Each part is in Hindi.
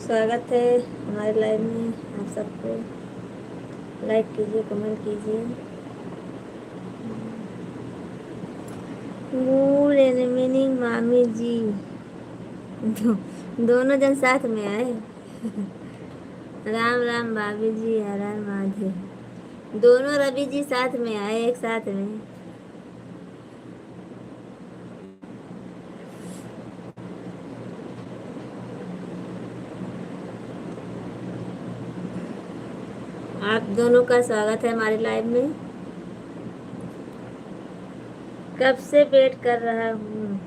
स्वागत है हमारे लाइव में। आप सबको लाइक कीजिए, कमेंट कीजिए। गुड इवनिंग मामी जी। दोनों जन साथ में आए। राम राम भाभी जी, हर हर महादेव। दोनों रवि जी साथ में आए, एक साथ में। आप दोनों का स्वागत है हमारे लाइव में। कब से वेट कर रहा हूँ।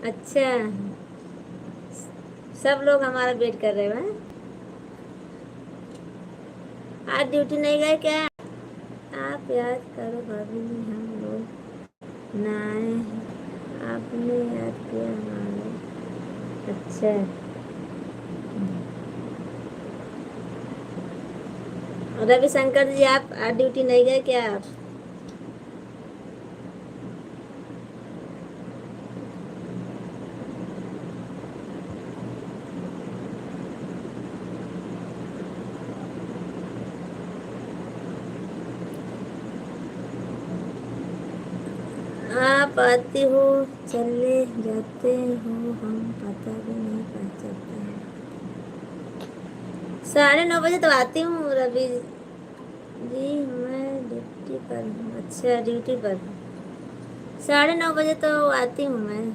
अच्छा, सब लोग हमारा वेट कर रहे हैं। आज ड्यूटी नहीं गए क्या? आप याद करो भाभी जी, हम लोग ना आए, आपने याद किया हमारे। अच्छा, रविशंकर जी आप आज ड्यूटी नहीं गए क्या? आप आप आती हो, चले जाते हो, हम पता भी नहीं कर सकते। 9:30 तो आती हूँ रवि जी, मैं ड्यूटी पर हूँ। अच्छा, ड्यूटी पर हूँ। 9:30 तो आती हूँ मैं,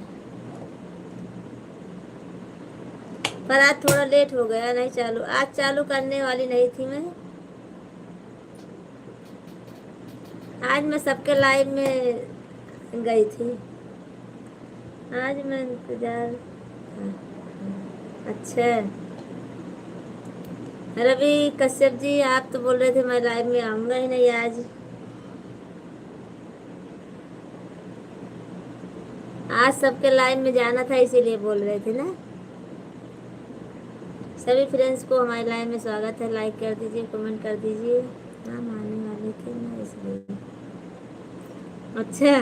पर आज थोड़ा लेट हो गया। नहीं चालू, आज चालू करने वाली नहीं थी मैं। आज मैं सबके लाइव में गई थी। आज मैं इंतजार था। अच्छा, रवि कश्यप जी आप तो बोल रहे थे मैं लाइव में आऊँगा ही नहीं आज। आज सबके लाइव में जाना था, इसीलिए बोल रहे थे ना। सभी फ्रेंड्स को हमारे लाइव में स्वागत है। लाइक कर दीजिए, कमेंट कर दीजिए। हम आने वाले थे ना, इसलिए। अच्छा।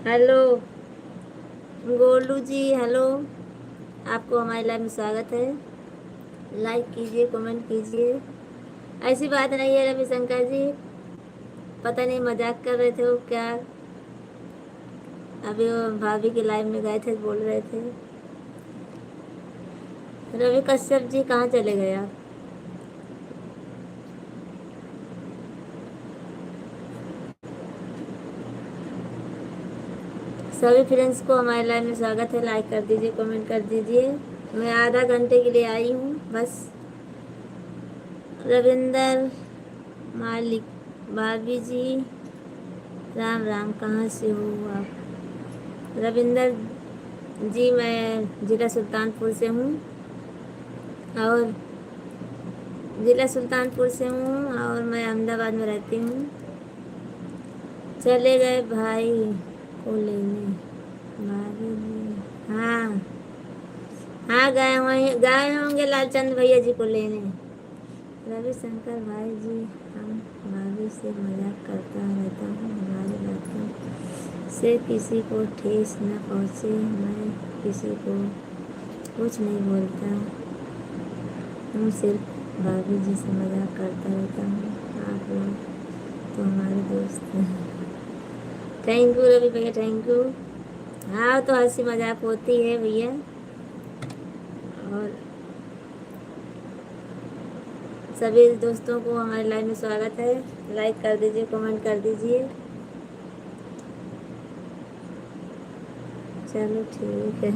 हेलो गोलू जी, हेलो। आपको हमारे लाइव में स्वागत है। लाइक कीजिए, कमेंट कीजिए। ऐसी बात नहीं है रविशंकर जी, पता नहीं मजाक कर रहे थे वो क्या। अभी वो भाभी के लाइव में गए थे, बोल रहे थे। रवि कश्यप जी कहाँ चले गए आप? सभी फ्रेंड्स को हमारे लाइव में स्वागत है। लाइक कर दीजिए, कमेंट कर दीजिए। मैं आधा घंटे के लिए आई हूँ बस। रविंदर मालिक, भाभी जी राम राम, कहाँ से हो आप? रविंदर जी मैं ज़िला सुल्तानपुर से हूँ, और ज़िला सुल्तानपुर से हूँ, और मैं अहमदाबाद में रहती हूँ। चले गए भाई को लेने भाभी जी? हाँ हाँ, गए होंगे लालचंद भैया जी को लेने। रविशंकर भाई जी, हम भाभी से मजाक करता रहता हूँ, हमारी बातों से किसी को ठेस न पहुँचे। मैं किसी को कुछ नहीं बोलता हूँ, सिर्फ भाभी जी से मजाक करता रहता हूँ। आप लोग तो हमारे दोस्त हैं। थैंक यू रवि भैया, थैंक यू। हाँ, तो हंसी मजाक होती है भैया। और सभी दोस्तों को हमारे लाइव में स्वागत है। लाइक कर दीजिए, कमेंट कर दीजिए। चलो ठीक है,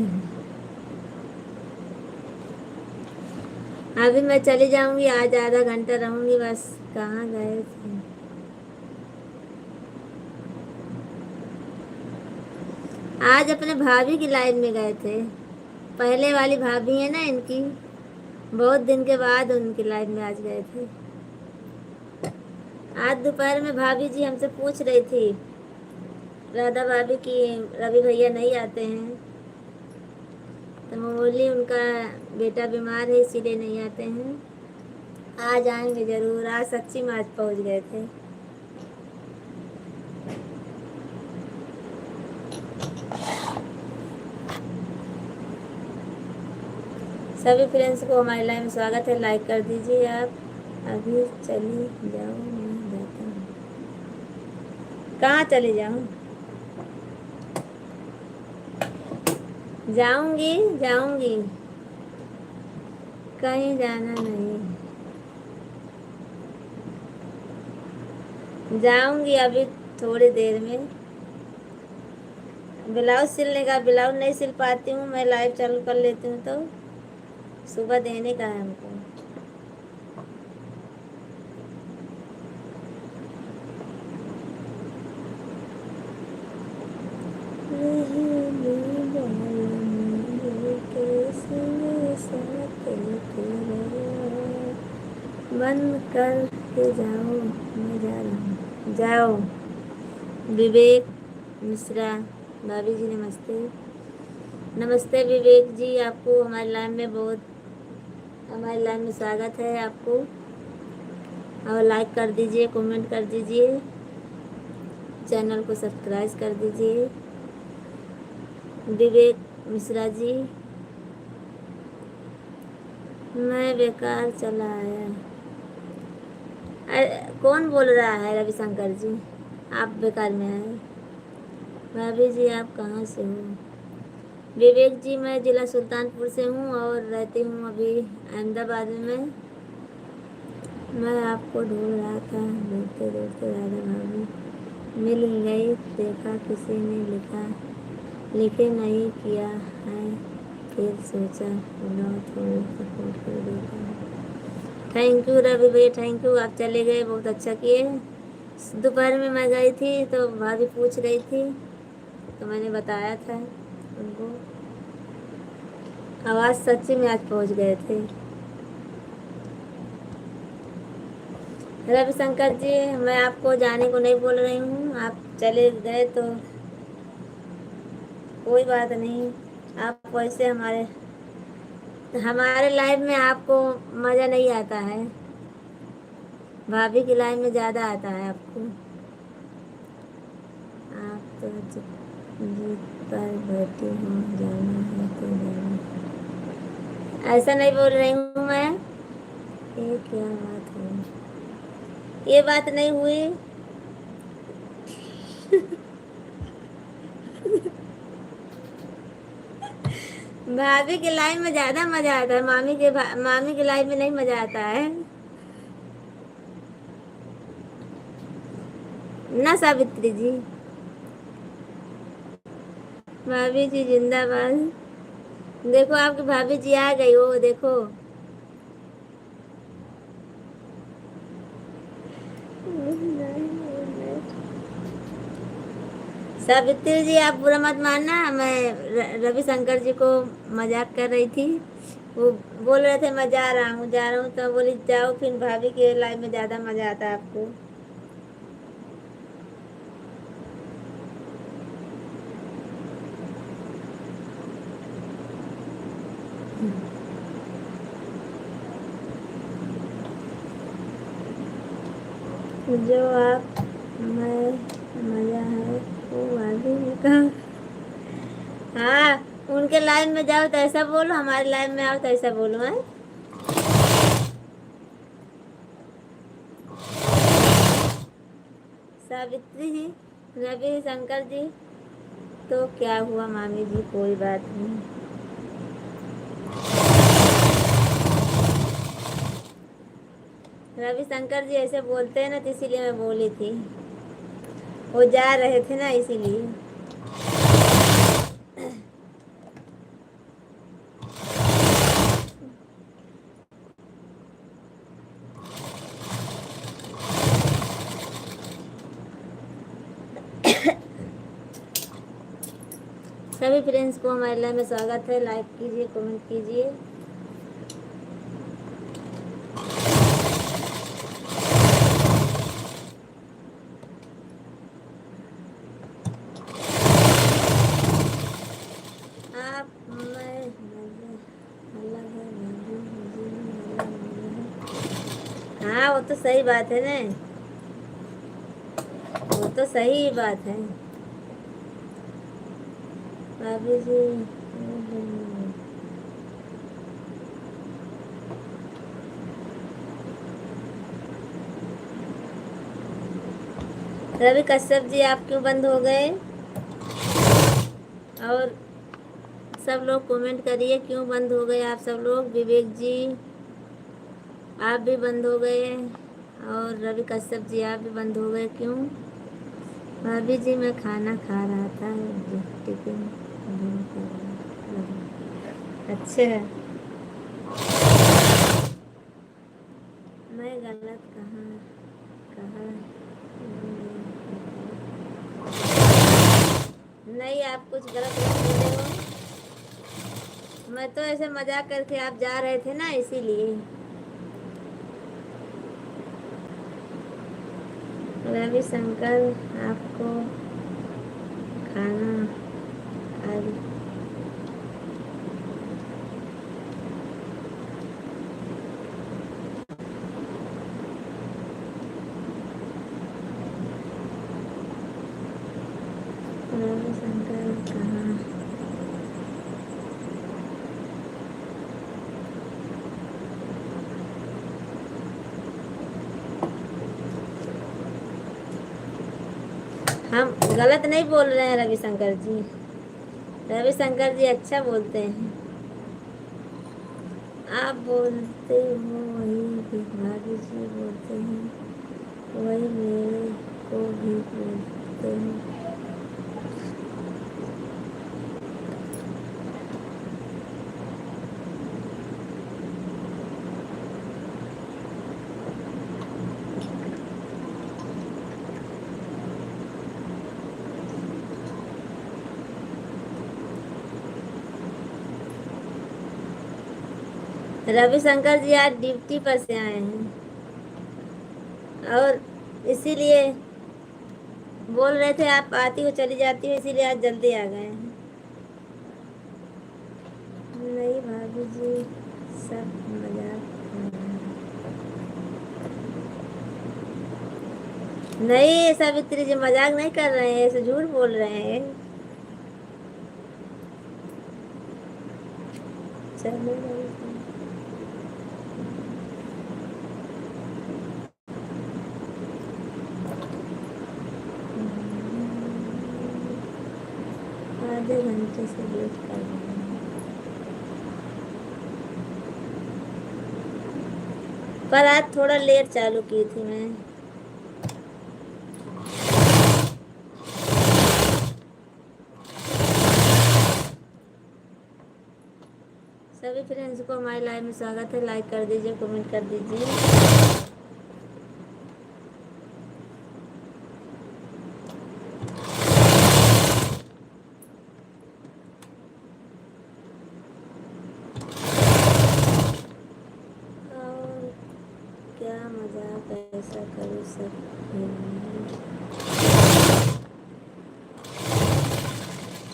अभी मैं चली जाऊंगी। आज आधा घंटा रहूंगी बस। कहाँ गए थे? आज अपने भाभी की लाइव में गए थे। पहले वाली भाभी है ना इनकी, बहुत दिन के बाद उनकी लाइफ में आज गए थे। आज दोपहर में भाभी जी हमसे पूछ रही थी, राधा भाभी की रवि भैया नहीं आते हैं, तो मैं बोली उनका बेटा बीमार है इसीलिए नहीं आते हैं। आज आएंगे जरूर। आज सच्ची में आज पहुंच गए थे। सभी फ्रेंड्स को हमारे लाइव में स्वागत है। लाइक कर दीजिए आप। अभी चली जाओ, मैं जाता हूँ। कहाँ चली जाऊँ? जाऊंगी जाऊंगी, कहीं जाना नहीं। जाऊंगी अभी थोड़ी देर में। ब्लाउज सिलने का, ब्लाउज नहीं सिल पाती हूँ मैं, लाइव चालू कर लेती हूँ तो सुबह देने का है हमको। बंद कर के जाओ, मैं जा रहा हूँ। जाओ। विवेक मिश्रा भाभी जी नमस्ते। नमस्ते विवेक जी, आपको हमारे लाइव में हमारे लाइव में स्वागत है आपको। और लाइक कर दीजिए, कमेंट कर दीजिए, चैनल को सब्सक्राइब कर दीजिए। विवेक मिश्रा जी, मैं बेकार चला आया। कौन बोल रहा है? रविशंकर जी, आप बेकार में आए। भाभी जी आप कहाँ से हो? विवेक जी, मैं जिला सुल्तानपुर से हूँ और रहती हूँ अभी अहमदाबाद में। मैं आपको ढूंढ रहा था, ढूंढते ढूंढते राधा भाभी मिल गई। देखा किसी ने लिखे नहीं किया है, फिर सोचा बुलाओ, थोड़ी सपोर्ट कर देता हूँ। थैंक यू रवि भैया, थैंक यू। आप चले गए, बहुत अच्छा किए। दोपहर में मैं गई थी तो भाभी पूछ रही थी तो मैंने बताया था उनको। आवाज़ सच्ची में आज पहुँच गए थे। रविशंकर जी, मैं आपको जाने को नहीं बोल रही हूँ, आप चले गए तो कोई बात नहीं। आप वैसे हमारे लाइफ में आपको मज़ा नहीं आता है, भाभी की लाइफ में ज़्यादा आता है आपको। आप तो जीत पर बैठी हो, जाना है तो जाना। ऐसा नहीं बोल रही हूँ मैं। ये क्या बात है? ये बात नहीं हुई। भाभी की लाइफ में ज्यादा मजा आता है, मामी की लाइफ में नहीं मजा आता है ना सावित्री जी। भाभी जी जिंदाबाद। देखो आपकी भाभी जी आ गई हो, देखो। सावित्री जी आप बुरा मत मानना, मैं रविशंकर जी को मजाक कर रही थी। वो बोल रहे थे मैं जा रहा हूँ जा रहा हूँ, तो बोली जाओ, फिर भाभी के लाइफ में ज्यादा मजा आता है आपको। जो आप मैं मजा है वो भाभी ने कहा। हाँ, उनके लाइन में जाओ तो ऐसा बोलो, हमारे लाइन में आओ तो ऐसा बोलो है। सावित्री जी, रवि शंकर जी, तो क्या हुआ मामी जी, कोई बात नहीं। रवि शंकर जी ऐसे बोलते हैं ना, तो इसीलिए मैं बोली थी, वो जा रहे थे ना इसीलिए। सभी फ्रेंड्स को हमारे लाइव में स्वागत है। लाइक कीजिए, कमेंट कीजिए। आप मैं अलग है, हाँ वो तो सही बात है ना, वो तो सही बात है भाभी जी। रवि कश्यप जी आप क्यों बंद हो गए? और सब लोग कमेंट करिए क्यों बंद हो गए आप सब लोग। विवेक जी आप भी बंद हो गए, और रवि कश्यप जी आप भी बंद हो गए क्यों? भाभी जी मैं खाना खा रहा था, टिफिन बंद कर रहा। अच्छा, मैं गलत कहाँ कहा? नहीं आप कुछ गलत नहीं बोले हो। मैं तो ऐसे मजाक करके, आप जा रहे थे ना इसीलिए। रवि शंकर आपको खाना आज रवि शंकर कहाँ? हम गलत नहीं बोल रहे हैं रविशंकर जी। रविशंकर जी अच्छा बोलते हैं। आप बोलते हो वही भाभी जी बोलते हैं, वही मेरे को भी बोलते हैं। रविशंकर जी आज ड्यूटी पर से आए हैं, और इसीलिए बोल रहे थे आप आती हो चली जाती हो, इसीलिए आज जल्दी आ गए हैं। नहीं भाभी जी सब मजाक कर रहे हैं। नहीं सावित्री जी मजाक नहीं कर रहे हैं, ऐसे झूठ बोल रहे हैं। चलो आधे घंटे से वेट कर रहे हैं, पर आज थोड़ा लेट चालू की थी मैं। सभी फ्रेंड्स को हमारे लाइव में स्वागत है। लाइक कर दीजिए, कमेंट कर दीजिए। और क्या मजाक ऐसा करो सब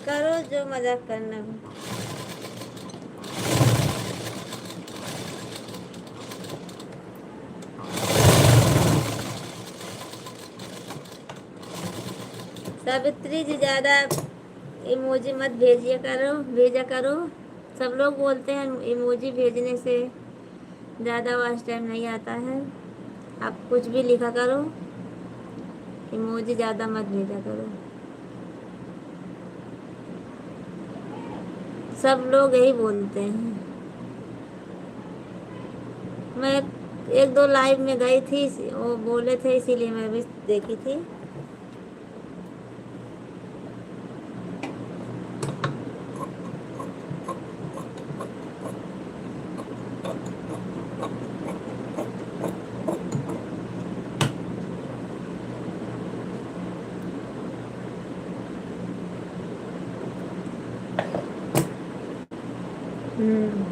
करो जो मजाक करना हो। सावित्री जी ज़्यादा इमोजी मत भेजा करो। सब लोग बोलते हैं इमोजी भेजने से ज़्यादा वॉच टाइम नहीं आता है। आप कुछ भी लिखा करो, इमोजी ज़्यादा मत भेजा करो। सब लोग यही बोलते हैं। मैं एक दो लाइव में गई थी, वो बोले थे इसीलिए मैं भी देखी थी।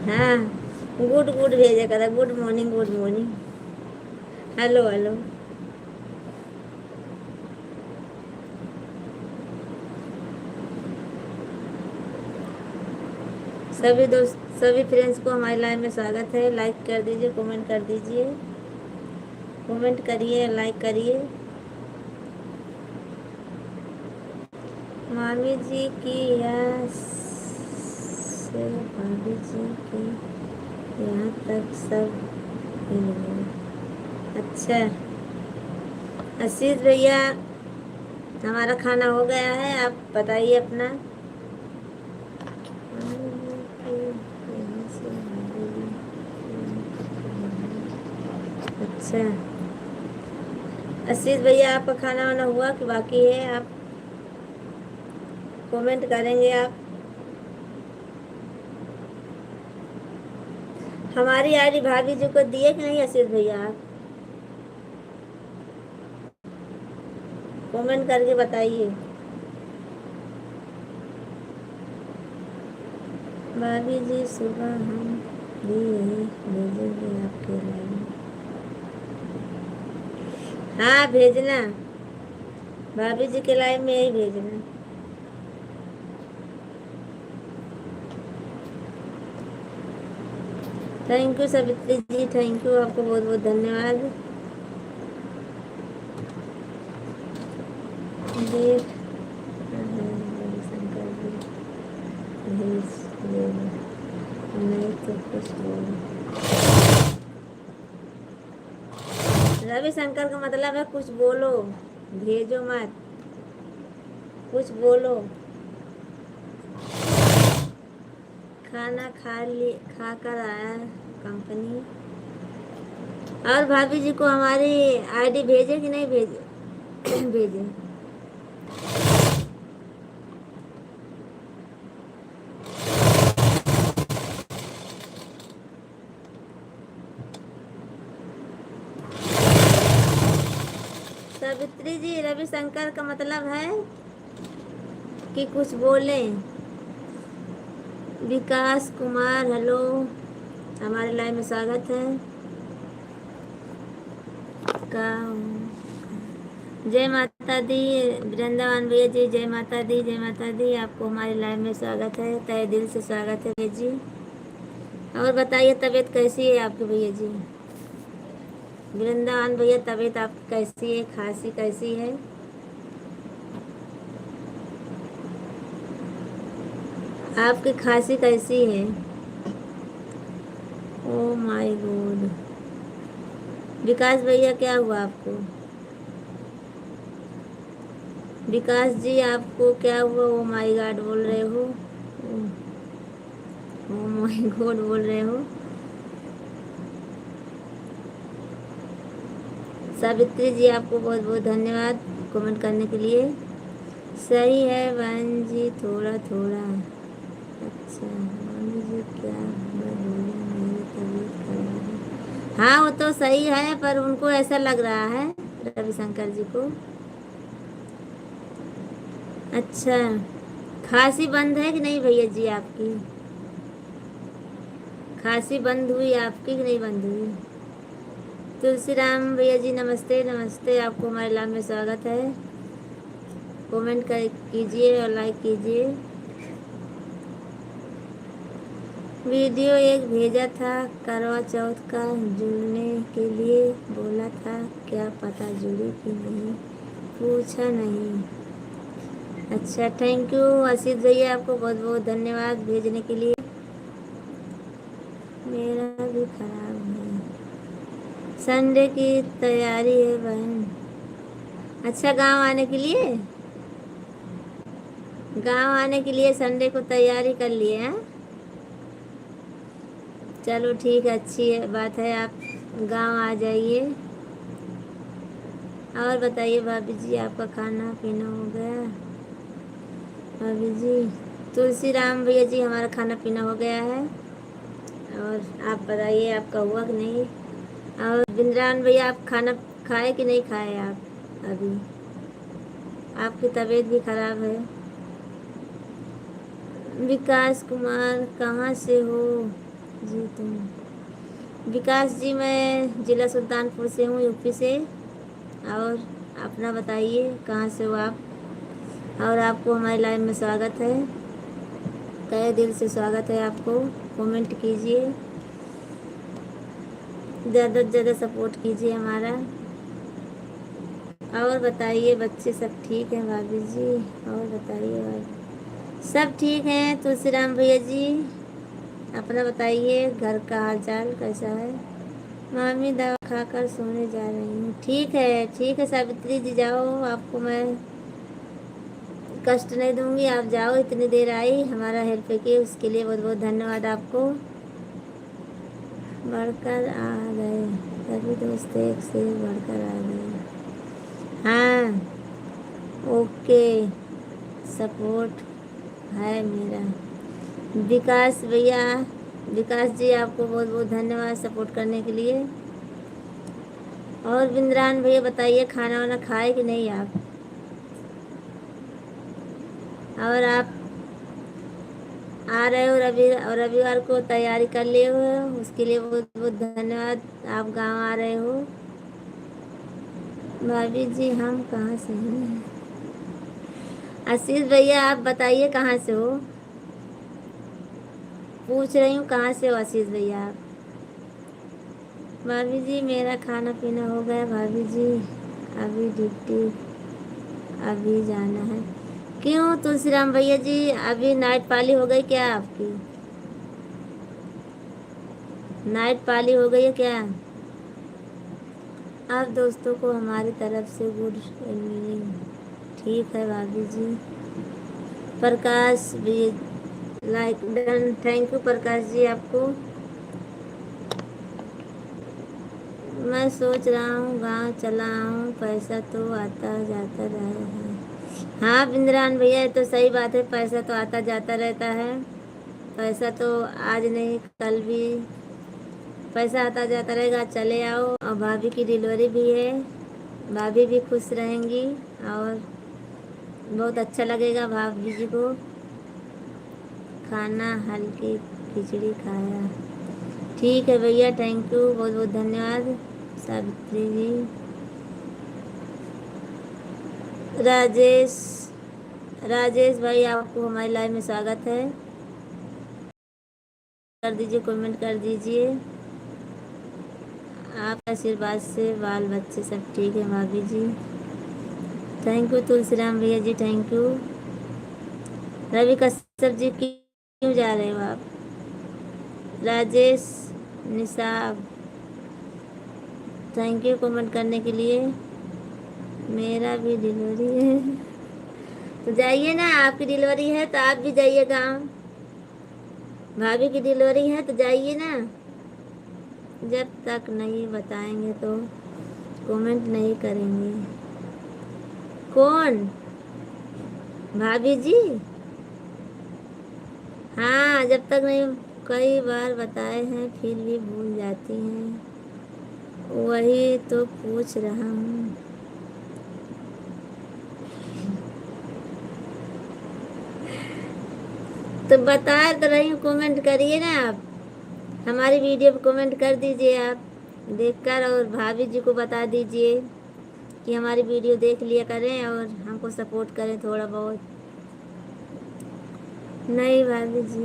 हाँ, गुड गुड भेजा करा, good morning good morning. Hello hello. सभी दोस्त, सभी फ्रेंड्स को हमारी लाइव में स्वागत है। लाइक कर दीजिए, कमेंट कर दीजिए, कमेंट करिए, लाइक करिए। मामी जी की यहाँ से भाभी जी की यहाँ तक सब मिल गए। अच्छा आशीष भैया, हमारा खाना हो गया है, आप बताइए अपना। अच्छा आशीष भैया, आपका खाना वाना हुआ कि बाकी है? आप कमेंट करेंगे आप। हमारी आईडी भाभी जी को दिए कि नहीं आशीष भैया? आप कमेंट करके बताइए। भाभी जी सुबह हम भी यही भेजेंगे आपके लाइन। हाँ भेजना, भाभी जी के लाइन में यही भेजना। Thank you Savitri ji, thank you, आपको बहुत बहुत धन्यवाद। देख शंकर जी भेज देना, नहीं तो कुछ बोलो। रविशंकर का मतलब है कुछ बोलो, भेजो मत, कुछ बोलो। खाना खा कर आया कंपनी। और भाभी जी को हमारी आईडी भेजे कि नहीं भेजे? भेजे। सावित्री जी, रविशंकर का मतलब है कि कुछ बोले। विकास कुमार हेलो, हमारे लाइव में स्वागत है। का जय माता दी, वृंदावन भैया जी, जय माता दी, जय माता दी। आपको हमारे लाइव में स्वागत है, तहे दिल से स्वागत है भैया जी। और बताइए तबीयत कैसी है आपकी भैया जी? वृंदावन भैया, तबीयत आपकी कैसी है? खांसी कैसी है? आपकी खांसी कैसी है? ओ माय गॉड, विकास भैया क्या हुआ आपको? विकास जी आपको क्या हुआ? ओ माय गॉड बोल रहे हो? ओ माय गॉड बोल रहे हो? सावित्री जी, आपको बहुत बहुत धन्यवाद कमेंट करने के लिए। सही है बहन जी, थोड़ा थोड़ा। अच्छा मम्मी जी क्या मैं बोली, मेरी तबीयत खराब है। हाँ वो तो सही है, पर उनको ऐसा लग रहा है रविशंकर जी को। अच्छा खांसी बंद है कि नहीं भैया जी आपकी? खांसी बंद हुई आपकी कि नहीं बंद हुई? तुलसीराम भैया जी नमस्ते नमस्ते, आपको हमारे लाइव में स्वागत है। कमेंट कर कीजिए और लाइक कीजिए। वीडियो एक भेजा था करवा चौथ का, जुड़ने के लिए बोला था, क्या पता जुड़ी कि नहीं, पूछा नहीं। अच्छा थैंक यू आशीष भैया, आपको बहुत बहुत धन्यवाद भेजने के लिए। मेरा भी खराब है, संडे की तैयारी है बहन। अच्छा गांव आने के लिए, गांव आने के लिए संडे को तैयारी कर लिए हैं? चलो ठीक है, अच्छी है बात है, आप गांव आ जाइए। और बताइए भाभी जी, आपका खाना पीना हो गया? भाभी जी, तुलसी राम भैया जी, हमारा खाना पीना हो गया है। और आप बताइए आपका हुआ कि नहीं? और बिंद्रान भैया, आप खाना खाए कि नहीं खाए आप अभी? आपकी तबीयत भी खराब है। विकास कुमार कहाँ से हो जी तुम? विकास जी मैं जिला सुल्तानपुर से हूँ, यूपी से। और अपना बताइए कहाँ से हो आप? और आपको हमारे लाइव में स्वागत है, तहे दिल से स्वागत है आपको। कमेंट कीजिए, ज़्यादा से ज़्यादा सपोर्ट कीजिए हमारा। और बताइए बच्चे सब ठीक हैं भाभी जी? और बताइए भाभी सब ठीक हैं? तुलसीराम भैया जी अपना बताइए, घर का हाल चाल कैसा है? मामी दवा खाकर सोने जा रही हूँ। ठीक है ठीक है सावित्री जी, जाओ, आपको मैं कष्ट नहीं दूंगी, आप जाओ। इतनी देर आई हमारा हेल्प किए उसके लिए बहुत बहुत धन्यवाद आपको। बढ़कर आ गए सभी दोस्त, एक से बढ़कर आ गए। हाँ ओके, सपोर्ट है मेरा। विकास भैया, विकास जी आपको बहुत बहुत धन्यवाद सपोर्ट करने के लिए। और बिंद्रान भैया बताइए, खाना वाना खाए कि नहीं आप? और आप आ रहे हो रविवार को तैयारी कर लिए हो, उसके लिए बहुत बहुत धन्यवाद। आप गांव आ रहे हो। भाभी जी हम कहाँ से हैं? आशीष भैया आप बताइए कहाँ से हो? पूछ रही हूँ कहाँ से हो आशीष भैया आप? भाभी जी मेरा खाना पीना हो गया भाभी जी, अभी ड्यूटी अभी जाना है। क्यों तुलसीराम भैया जी, अभी नाइट पाली हो गई क्या आपकी? नाइट पाली हो गई है क्या? आप दोस्तों को हमारी तरफ से गुड इवनिंग। ठीक है भाभी जी। प्रकाश भी like done, thank you Prakash ji आपको। मैं सोच रहा हूँ गांव चला आऊँ, पैसा तो आता जाता रहा है। हाँ बिंद्रान भैया ये तो सही बात है, पैसा तो आता जाता रहता है। पैसा तो आज नहीं कल भी पैसा आता जाता रहेगा। चले आओ। और भाभी की डिलीवरी भी है, भाभी भी खुश रहेंगी और बहुत अच्छा लगेगा भाभी जी को। खाना हल्की खिचड़ी खाया। ठीक है भैया, थैंक यू, बहुत बहुत धन्यवाद सावित्री जी। राजेश, राजेश भाई आपको हमारी लाइव में स्वागत है। कर दीजिए, कमेंट कर दीजिए। आपके आशीर्वाद से बाल बच्चे सब ठीक है भाभी जी। थैंक यू तुलसीराम भैया जी, थैंक यू। रवि कश्यप जी क्यों जा रहे हो आप? राजेश निसाब थैंक यू कमेंट करने के लिए। मेरा भी डिलीवरी है तो जाइए ना, आपकी डिलीवरी है तो आप भी जाइए गाँव। भाभी की डिलीवरी है तो जाइए ना। जब तक नहीं बताएंगे तो कमेंट नहीं करेंगे। कौन? भाभी जी? हाँ जब तक नहीं, कई बार बताए हैं फिर भी भूल जाती हैं, वही तो पूछ रहा हूँ। तो बता तो रही हूँ, कमेंट करिए ना आप। हमारी वीडियो पे कमेंट कर दीजिए आप देखकर, और भाभी जी को बता दीजिए कि हमारी वीडियो देख लिया करें और हमको सपोर्ट करें थोड़ा बहुत। नहीं भाभी जी,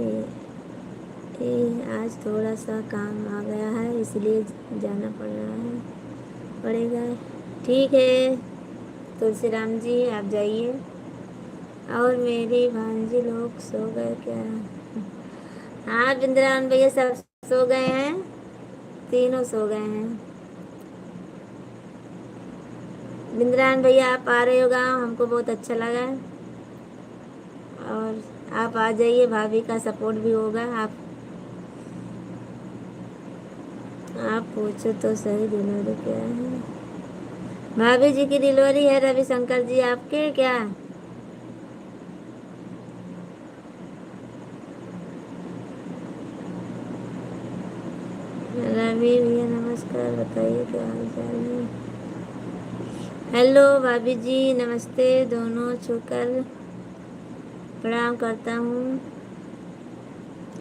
आज थोड़ा सा काम आ गया है इसलिए जाना पड़ रहा है, पड़ेगा। ठीक है तुलसीराम जी आप जाइए। और मेरी भांजी लोग सो गए क्या? हाँ बिंद्रान भैया सब सो गए हैं, तीनों सो गए हैं। बिंद्रान भैया आप आ रहे हो गाँव, हमको बहुत अच्छा लगा। और आप आ जाइए, भाभी का सपोर्ट भी होगा। आप पूछो तो सही, डिलीवरी क्या है? भाभी जी की डिलीवरी है रविशंकर जी आपके क्या? रवि भैया नमस्कार, बताइए क्या हाल चाल है? हेलो भाभी जी नमस्ते, दोनों छूकर प्रणाम करता हूँ।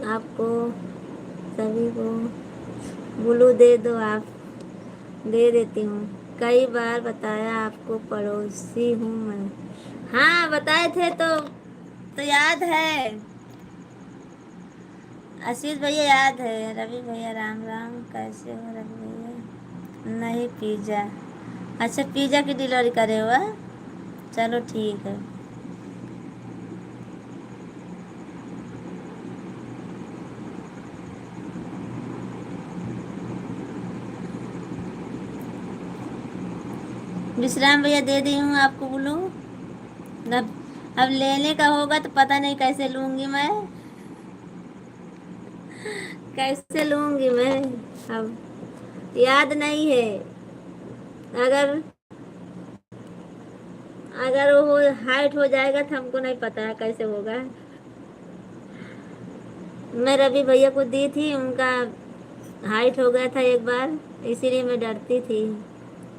आपको सभी को ब्लू दे दो, आप दे देती हूँ। कई बार बताया आपको पड़ोसी हूँ मैं। हाँ बताए थे तो याद है। आशीष भैया याद है। रवि भैया राम राम, कैसे हो रवि भैया? नहीं पिज़्ज़ा, अच्छा पिज़्ज़ा की डिलीवरी करे हुआ, चलो ठीक है। विश्राम भैया दे दी हूँ आपको बोलूँ। अब लेने का होगा तो पता नहीं कैसे लूँगी मैं, कैसे लूँगी मैं, अब याद नहीं है। अगर अगर वो हाइट हो जाएगा तो हमको नहीं पता है कैसे होगा। मैं रवि भैया को दी थी, उनका हाइट हो गया था एक बार, इसीलिए मैं डरती थी।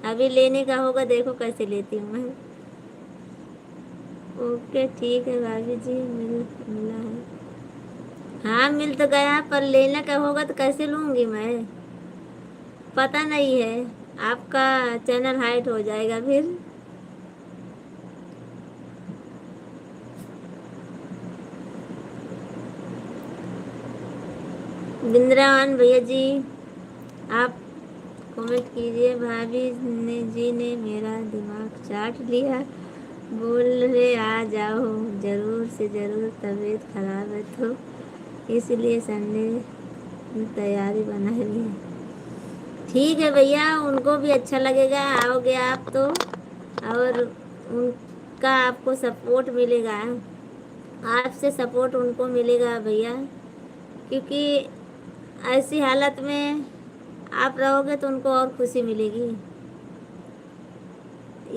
अभी लेने का होगा, देखो कैसे लेती हूँ मैं। ओके ठीक है भाभी जी, मिला है। हाँ मिल तो गया, पर लेने का होगा तो कैसे लूँगी मैं, पता नहीं है। आपका चैनल हाइट हो जाएगा फिर। बिंद्रावन भैया जी, आप कमेंट कीजिए। भाभी ने जी ने मेरा दिमाग चाट लिया, बोल रहे आ जाओ ज़रूर से ज़रूर, तबीयत खराब है तो इसलिए संडे की तैयारी बना ली। ठीक है भैया, उनको भी अच्छा लगेगा आओगे आप तो, और उनका आपको सपोर्ट मिलेगा, आपसे सपोर्ट उनको मिलेगा भैया, क्योंकि ऐसी हालत में आप रहोगे तो उनको और खुशी मिलेगी,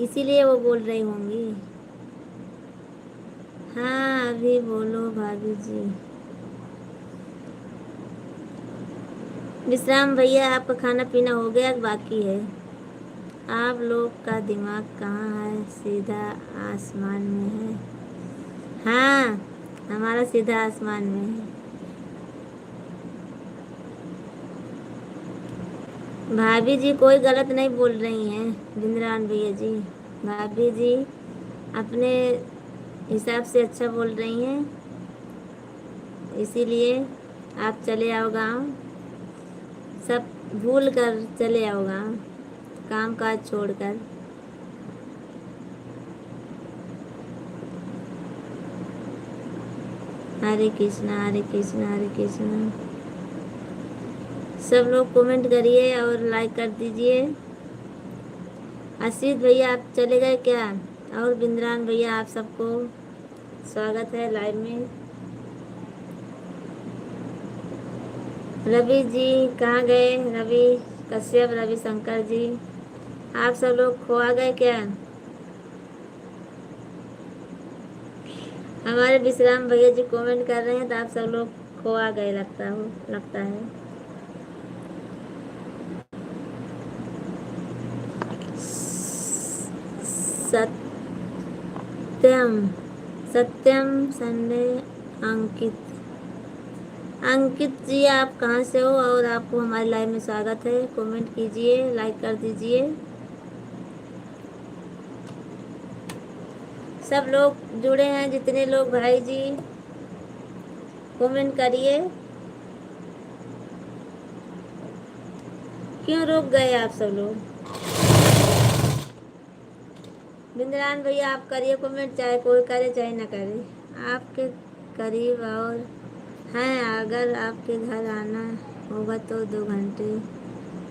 इसीलिए वो बोल रही होंगी। हाँ अभी बोलो भाभी जी। विश्राम भैया, आपका खाना पीना हो गया बाकी है? आप लोग का दिमाग कहाँ है, सीधा आसमान में है? हाँ हमारा सीधा आसमान में है। भाभी जी कोई गलत नहीं बोल रही हैं बिंद्रान भैया जी, भाभी जी अपने हिसाब से अच्छा बोल रही हैं, इसीलिए आप चले आओ गाँव, सब भूल कर चले आओ गाँव, काम काज छोड़कर। हरे कृष्णा हरे कृष्णा हरे कृष्णा। सब लोग कमेंट करिए और लाइक कर दीजिए। आशीष भैया आप चले गए क्या? और बिंद्रान भैया आप सबको स्वागत है लाइव में। रवि जी कहाँ गए? रवि कश्यप, रवि शंकर जी, आप सब लोग खोआ गए क्या? हमारे विश्राम भैया जी कमेंट कर रहे हैं तो आप सब लोग खोआ गए लगता है। सत्यम सत्यम संडे। अंकित अंकित जी आप कहाँ से हो, और आपको हमारे लाइव में स्वागत है, कमेंट कीजिए लाइक कर दीजिए। सब लोग जुड़े हैं जितने लोग, भाई जी कमेंट करिए। क्यों रुक गए आप सब लोग? बिंद्रान भैया आप करिए कमेंट, चाहे कोई करे चाहे ना करे, आपके करीब और हैं, अगर आपके घर आना होगा तो 2 घंटे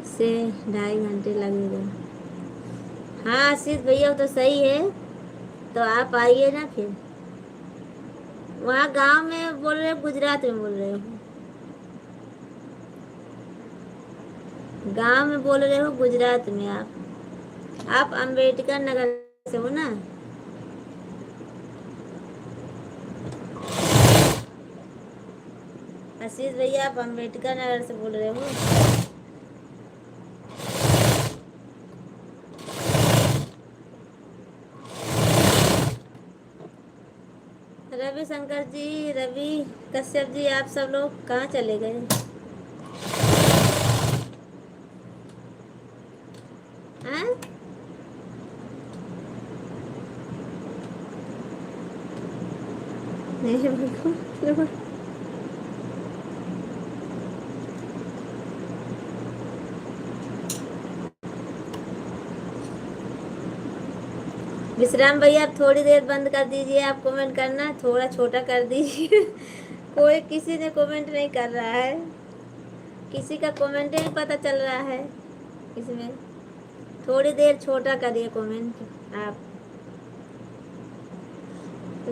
से 2.5 घंटे लगेगा। हाँ आशीष भैया तो सही है, तो आप आइए ना फिर। वहाँ गांव में बोल रहे हो, गुजरात में बोल रहे हो? गांव में बोल रहे हो, गुजरात में? आप अंबेडकर नगर से हो ना? आशीष भैया आप अंबेडकर नगर से बोल रहे हो? रवि शंकर जी, रवि कश्यप जी, आप सब लोग कहाँ चले गए? हैं? नहीं बिल्कुल। विश्राम भैया आप थोड़ी देर बंद कर दीजिए, आप कमेंट करना थोड़ा छोटा कर दीजिए। कोई किसी ने कमेंट नहीं कर रहा है, किसी का कमेंट नहीं पता चल रहा है इसमें। थोड़ी देर छोटा करिए कमेंट आप।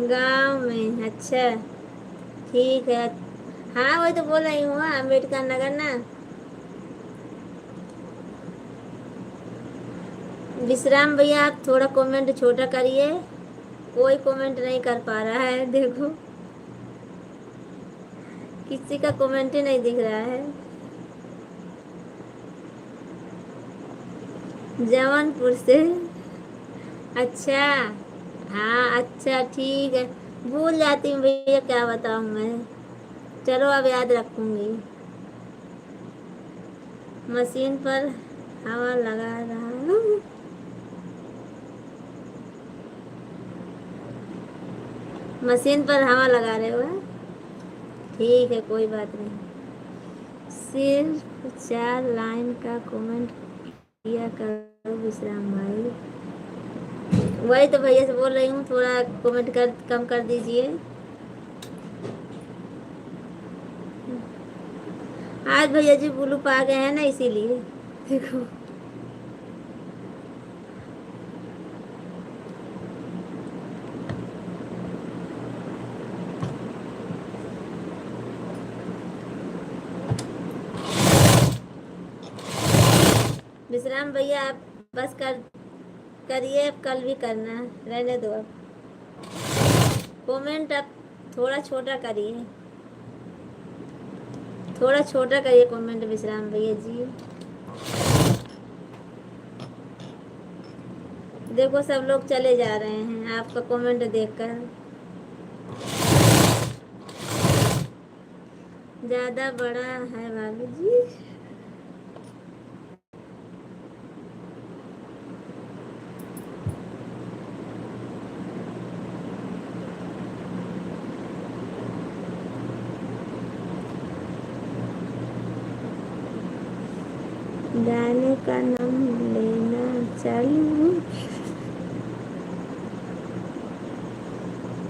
गांव में? अच्छा ठीक है। हाँ वही तो बोल रही हूँ, अम्बेडकर नगर ना। विश्राम भैया आप थोड़ा कमेंट छोटा करिए, कोई कमेंट नहीं कर पा रहा है, देखो किसी का कमेंट ही नहीं दिख रहा है। जौनपुर से? अच्छा हाँ अच्छा ठीक है। भूल जाती हूँ भैया, क्या बताऊँ मैं। चलो अब याद रखूंगी। मशीन पर हवा लगा रहा हूँ। मशीन पर हवा लगा रहे हो? ठीक है कोई बात नहीं। सिर्फ 4 लाइन का कमेंट किया करो विश्राम भाई। वही तो भैया से बोल रही हूँ, थोड़ा कमेंट कर कम कर दीजिए। आज भैया जी ब्लू पा गए हैं ना, इसीलिए देखो। विश्राम भैया आप बस करिए, अब कल भी करना, रहने दो अब। कमेंट अब थोड़ा छोटा करिए, थोड़ा छोटा करिए कमेंट विश्राम भैया जी। देखो सब लोग चले जा रहे हैं आपका कमेंट देखकर। ज्यादा बड़ा है भाभी जी। गाने का नाम लेना चालू,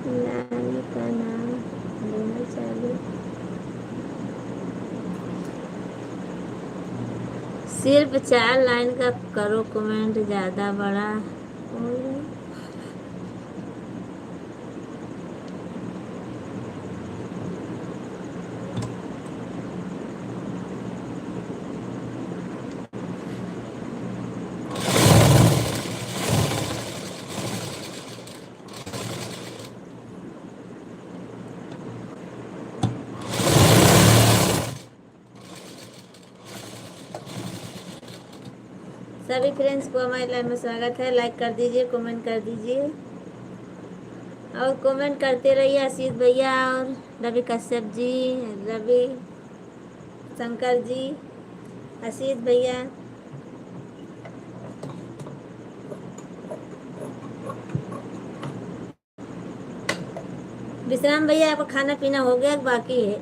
गाने का नाम लेना चालू। सिर्फ 4 लाइन का करो कमेंट, ज्यादा बड़ा हो रहा है। सभी फ्रेंड्स को हमारे लाइव में स्वागत है। लाइक कर दीजिए, कमेंट कर दीजिए और कमेंट करते रहिए। आशीष भैया और रवि कश्यप जी, रवि शंकर जी, आशीष भैया। विश्राम भैया आपका खाना पीना हो गया बाकी है?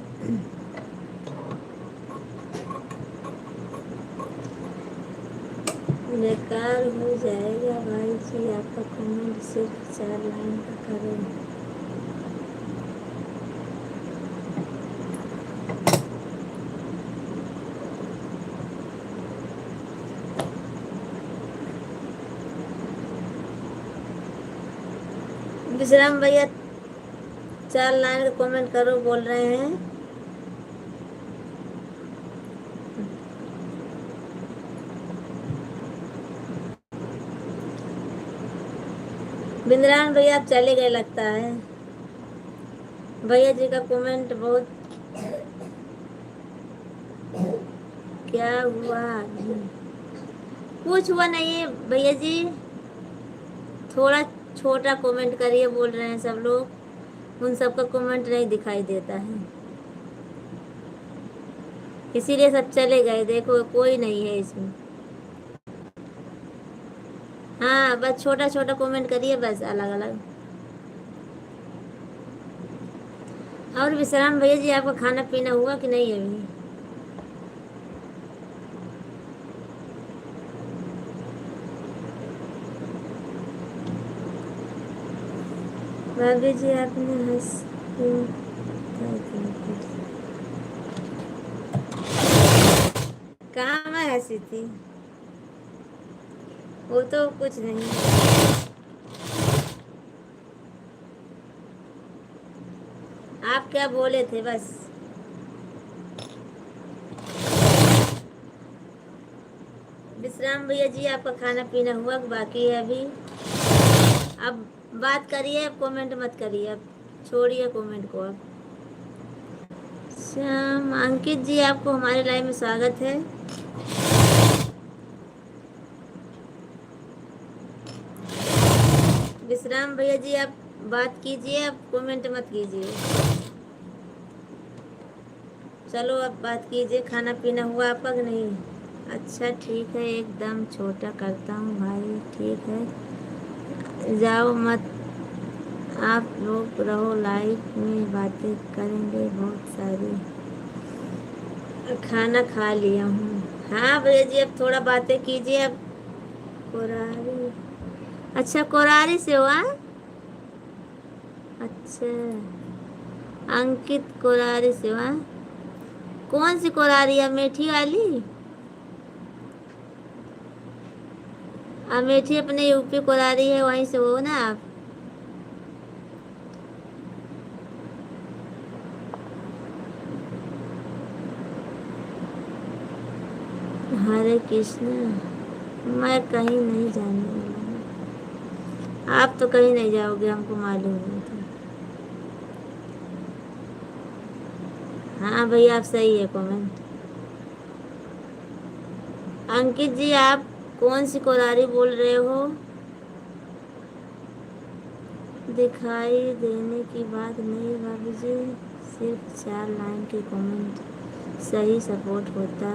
बेकार हो जाएगा भाई जी आपका कमेंट, सिर्फ 4 लाइन का करो। विश्राम भैया 4 लाइन का कमेंट करो बोल रहे हैं। बिंद्रान भैया आप चले गए लगता है। भैया जी का कमेंट बहुत। क्या हुआ? कुछ हुआ नहीं है भैया जी, थोड़ा छोटा कमेंट करिए बोल रहे हैं सब लोग। उन सबका कमेंट नहीं दिखाई देता है, इसीलिए सब चले गए। देखो कोई नहीं है इसमें। हाँ बस छोटा छोटा कमेंट करिए बस, अलग अलग। और विश्राम भैया जी, आपका खाना पीना हुआ कि नहीं अभी? भाभी जी आपने हंस क्यों था कहाँ मैं हंसी थी? वो तो कुछ नहीं। आप क्या बोले थे बस? विश्राम भैया जी, आपका खाना पीना हुआ कि बाकी है अभी? अब बात करिए, अब कमेंट मत करिए, अब छोड़िए कमेंट को। अब श्याम अंकित जी, आपको हमारे लाइव में स्वागत है। विश्राम भैया जी, आप बात कीजिए, अब कमेंट मत कीजिए। चलो अब बात कीजिए, खाना पीना हुआ आपका कि नहीं? अच्छा ठीक है, एकदम छोटा करता हूँ भाई, ठीक है जाओ मत, आप लोग रहो लाइव में, बातें करेंगे बहुत सारी। खाना खा लिया हूँ। हाँ भैया जी, अब थोड़ा बातें कीजिए अब। कोरारी, अच्छा कोरारी से हुआ? अच्छा, अंकित कोरारी से हुआ? कौन सी कोरारी है, अमेठी वाली? अमेठी अपने यूपी कोरारी है, वहीं से हो ना आप? हरे कृष्ण, मैं कहीं नहीं जाने वाला हूँ। आप तो कहीं नहीं जाओगे, हमको मालूम है तो। हाँ भैया, आप सही है कमेंट। अंकित जी, आप कौन सी कोरारी बोल रहे हो? दिखाई देने की बात नहीं भाभी जी, सिर्फ 4 लाइन की कमेंट सही सपोर्ट होता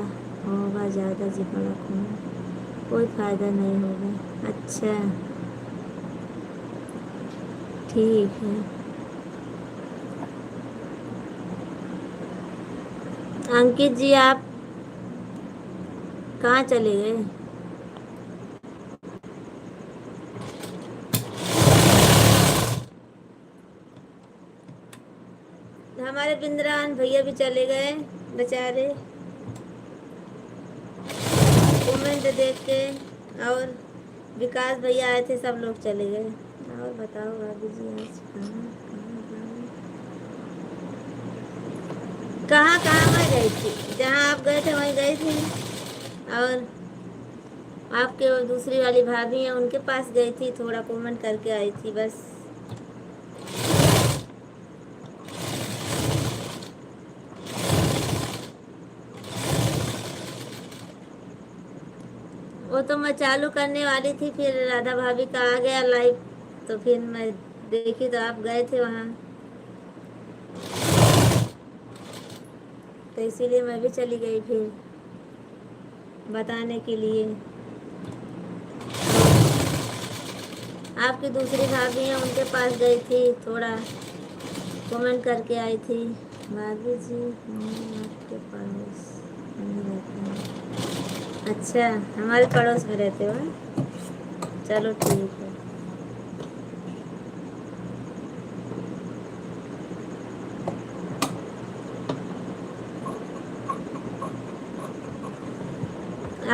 होगा, ज़्यादा जी बड़ा कमेंट कोई फ़ायदा नहीं होगा। अच्छा ठीक है। अंकित जी, आप कहाँ चले गए? हमारे बिंद्रान भैया भी चले गए बेचारे, कमेंट देख के। और विकास भैया आए थे, सब लोग चले गए। और बताओ भाभी जी, आज कहाँ कहाँ मैं गई थी? जहाँ आप गए थे वहीं गई थी। और आपके वो दूसरी वाली भाभी हैं, उनके पास गई थी, थोड़ा कमेंट करके आई थी बस। वो तो मैं चालू करने वाली थी, फिर राधा भाभी का आ गया लाइव, तो फिर मैं देखी तो आप गए थे वहाँ, तो इसीलिए मैं भी चली गई फिर बताने के लिए। आपकी दूसरी भाभी हैं, उनके पास गई थी, थोड़ा कमेंट करके आई थी। भाभी जी मैं आपके पड़ोस में रहती हूँ। अच्छा, हमारे पड़ोस में रहते हो? चलो ठीक है।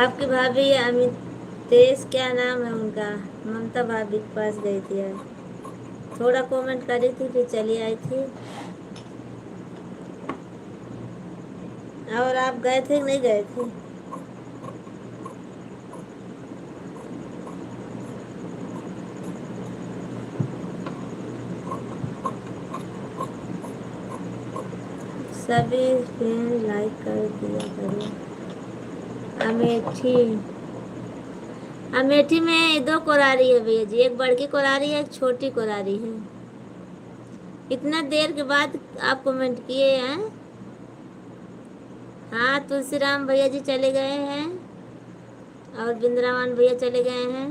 आपकी भाभी अमितेश, क्या नाम है उनका, ममता भाभी के पास गई थी आज, थोड़ा कमेंट करी थी, फिर चली आई थी। और आप गए थे कि नहीं गए थे? सभी फ्रेंड लाइक कर दिया करो। अमेठी, अमेठी में 2 कोरारी है भैया जी, एक बड़की कोरारी है, एक छोटी कोरारी है। इतना देर के बाद आप कमेंट किए हैं। हाँ, तुलसीराम भैया जी चले गए हैं और बिंद्रावन भैया चले गए हैं।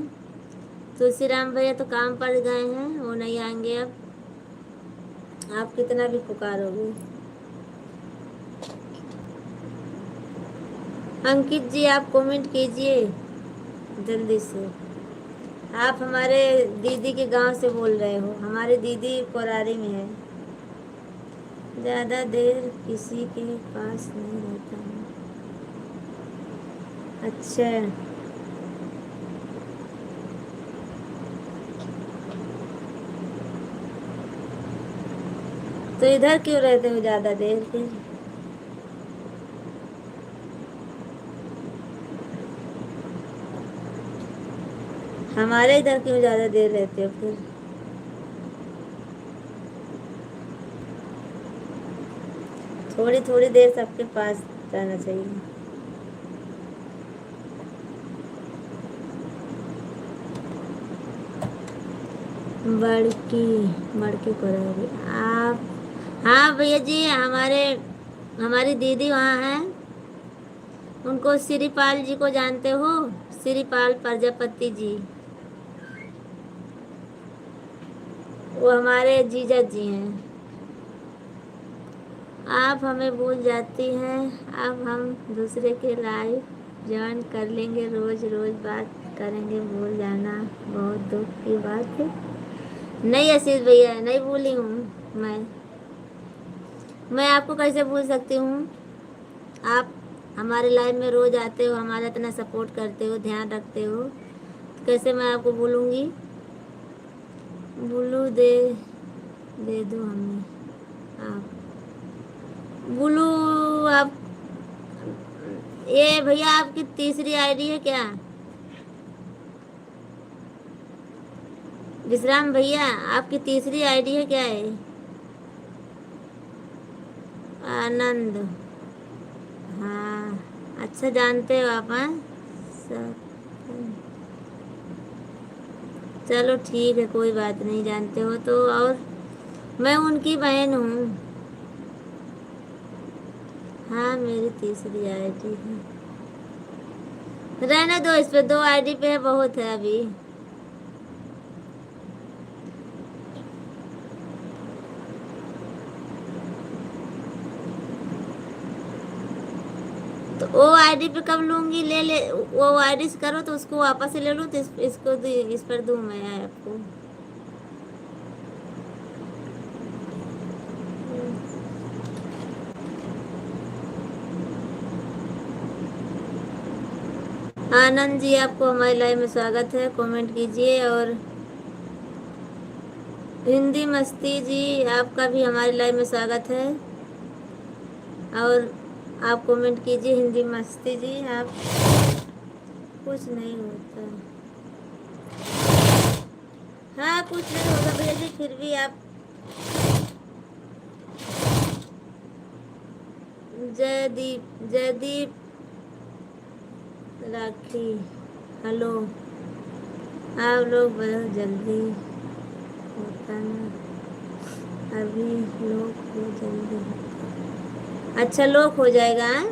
तुलसीराम भैया तो काम पर गए हैं, वो नहीं आएंगे अब। आप कितना भी पुकारोगे। अंकित जी आप कमेंट कीजिए जल्दी से। आप हमारे दीदी के गांव से बोल रहे हो। हमारी दीदी कोरारी में है। ज़्यादा देर किसी के पास नहीं रहता हूँ। अच्छा, तो इधर क्यों रहते हो ज़्यादा देर फिर? हमारे इधर क्यों ज़्यादा देर रहते हो फिर? थोड़ी थोड़ी देर सबके पास रहना चाहिए। बड़की बड़की कोरारी आप। हाँ भैया जी, हमारी दीदी वहाँ हैं। उनको श्रीपाल जी को जानते हो? श्रीपाल प्रजापति जी, वो हमारे जीजा जी हैं। आप हमें भूल जाती हैं। अब हम दूसरे के लाइव ज्वाइन कर लेंगे, रोज रोज बात करेंगे। भूल जाना बहुत दुख की बात है। नहीं आशीष भैया, नहीं भूली हूँ मैं आपको कैसे भूल सकती हूँ? आप हमारे लाइव में रोज आते हो, हमारा इतना सपोर्ट करते हो, ध्यान रखते हो, तो कैसे मैं आपको भूलूंगी? बुलू दे दो हमें आप। बुलू आप, ये भैया आपकी तीसरी आईडी है क्या? विश्राम भैया आपकी तीसरी आईडी है क्या है? आनंद, हाँ अच्छा जानते हो आप। हाँ सब, चलो ठीक है, कोई बात नहीं, जानते हो तो। और मैं उनकी बहन हूँ। हाँ मेरी तीसरी आईडी है। रहने दो, इस पे 2 आईडी पे है, बहुत है अभी। तो वो आईडी पे कब लूंगी? ले वो आईडी से करो तो उसको वापस से ले लूँ, तो इसको इस पर दूँ मैं आपको। आनंद जी आपको हमारे लाइव में स्वागत है, कमेंट कीजिए। और हिंदी मस्ती जी आपका भी हमारे लाइव में स्वागत है, और आप कमेंट कीजिए। हिंदी मस्ती जी आप। कुछ नहीं होता। हाँ कुछ नहीं होगा भैया जी, फिर भी आप। जयदीप राखी, हेलो। आप लोग बहुत जल्दी होता ना, अभी लोग हो जल्दी होता। अच्छा लोग हो जाएगा। हाँ?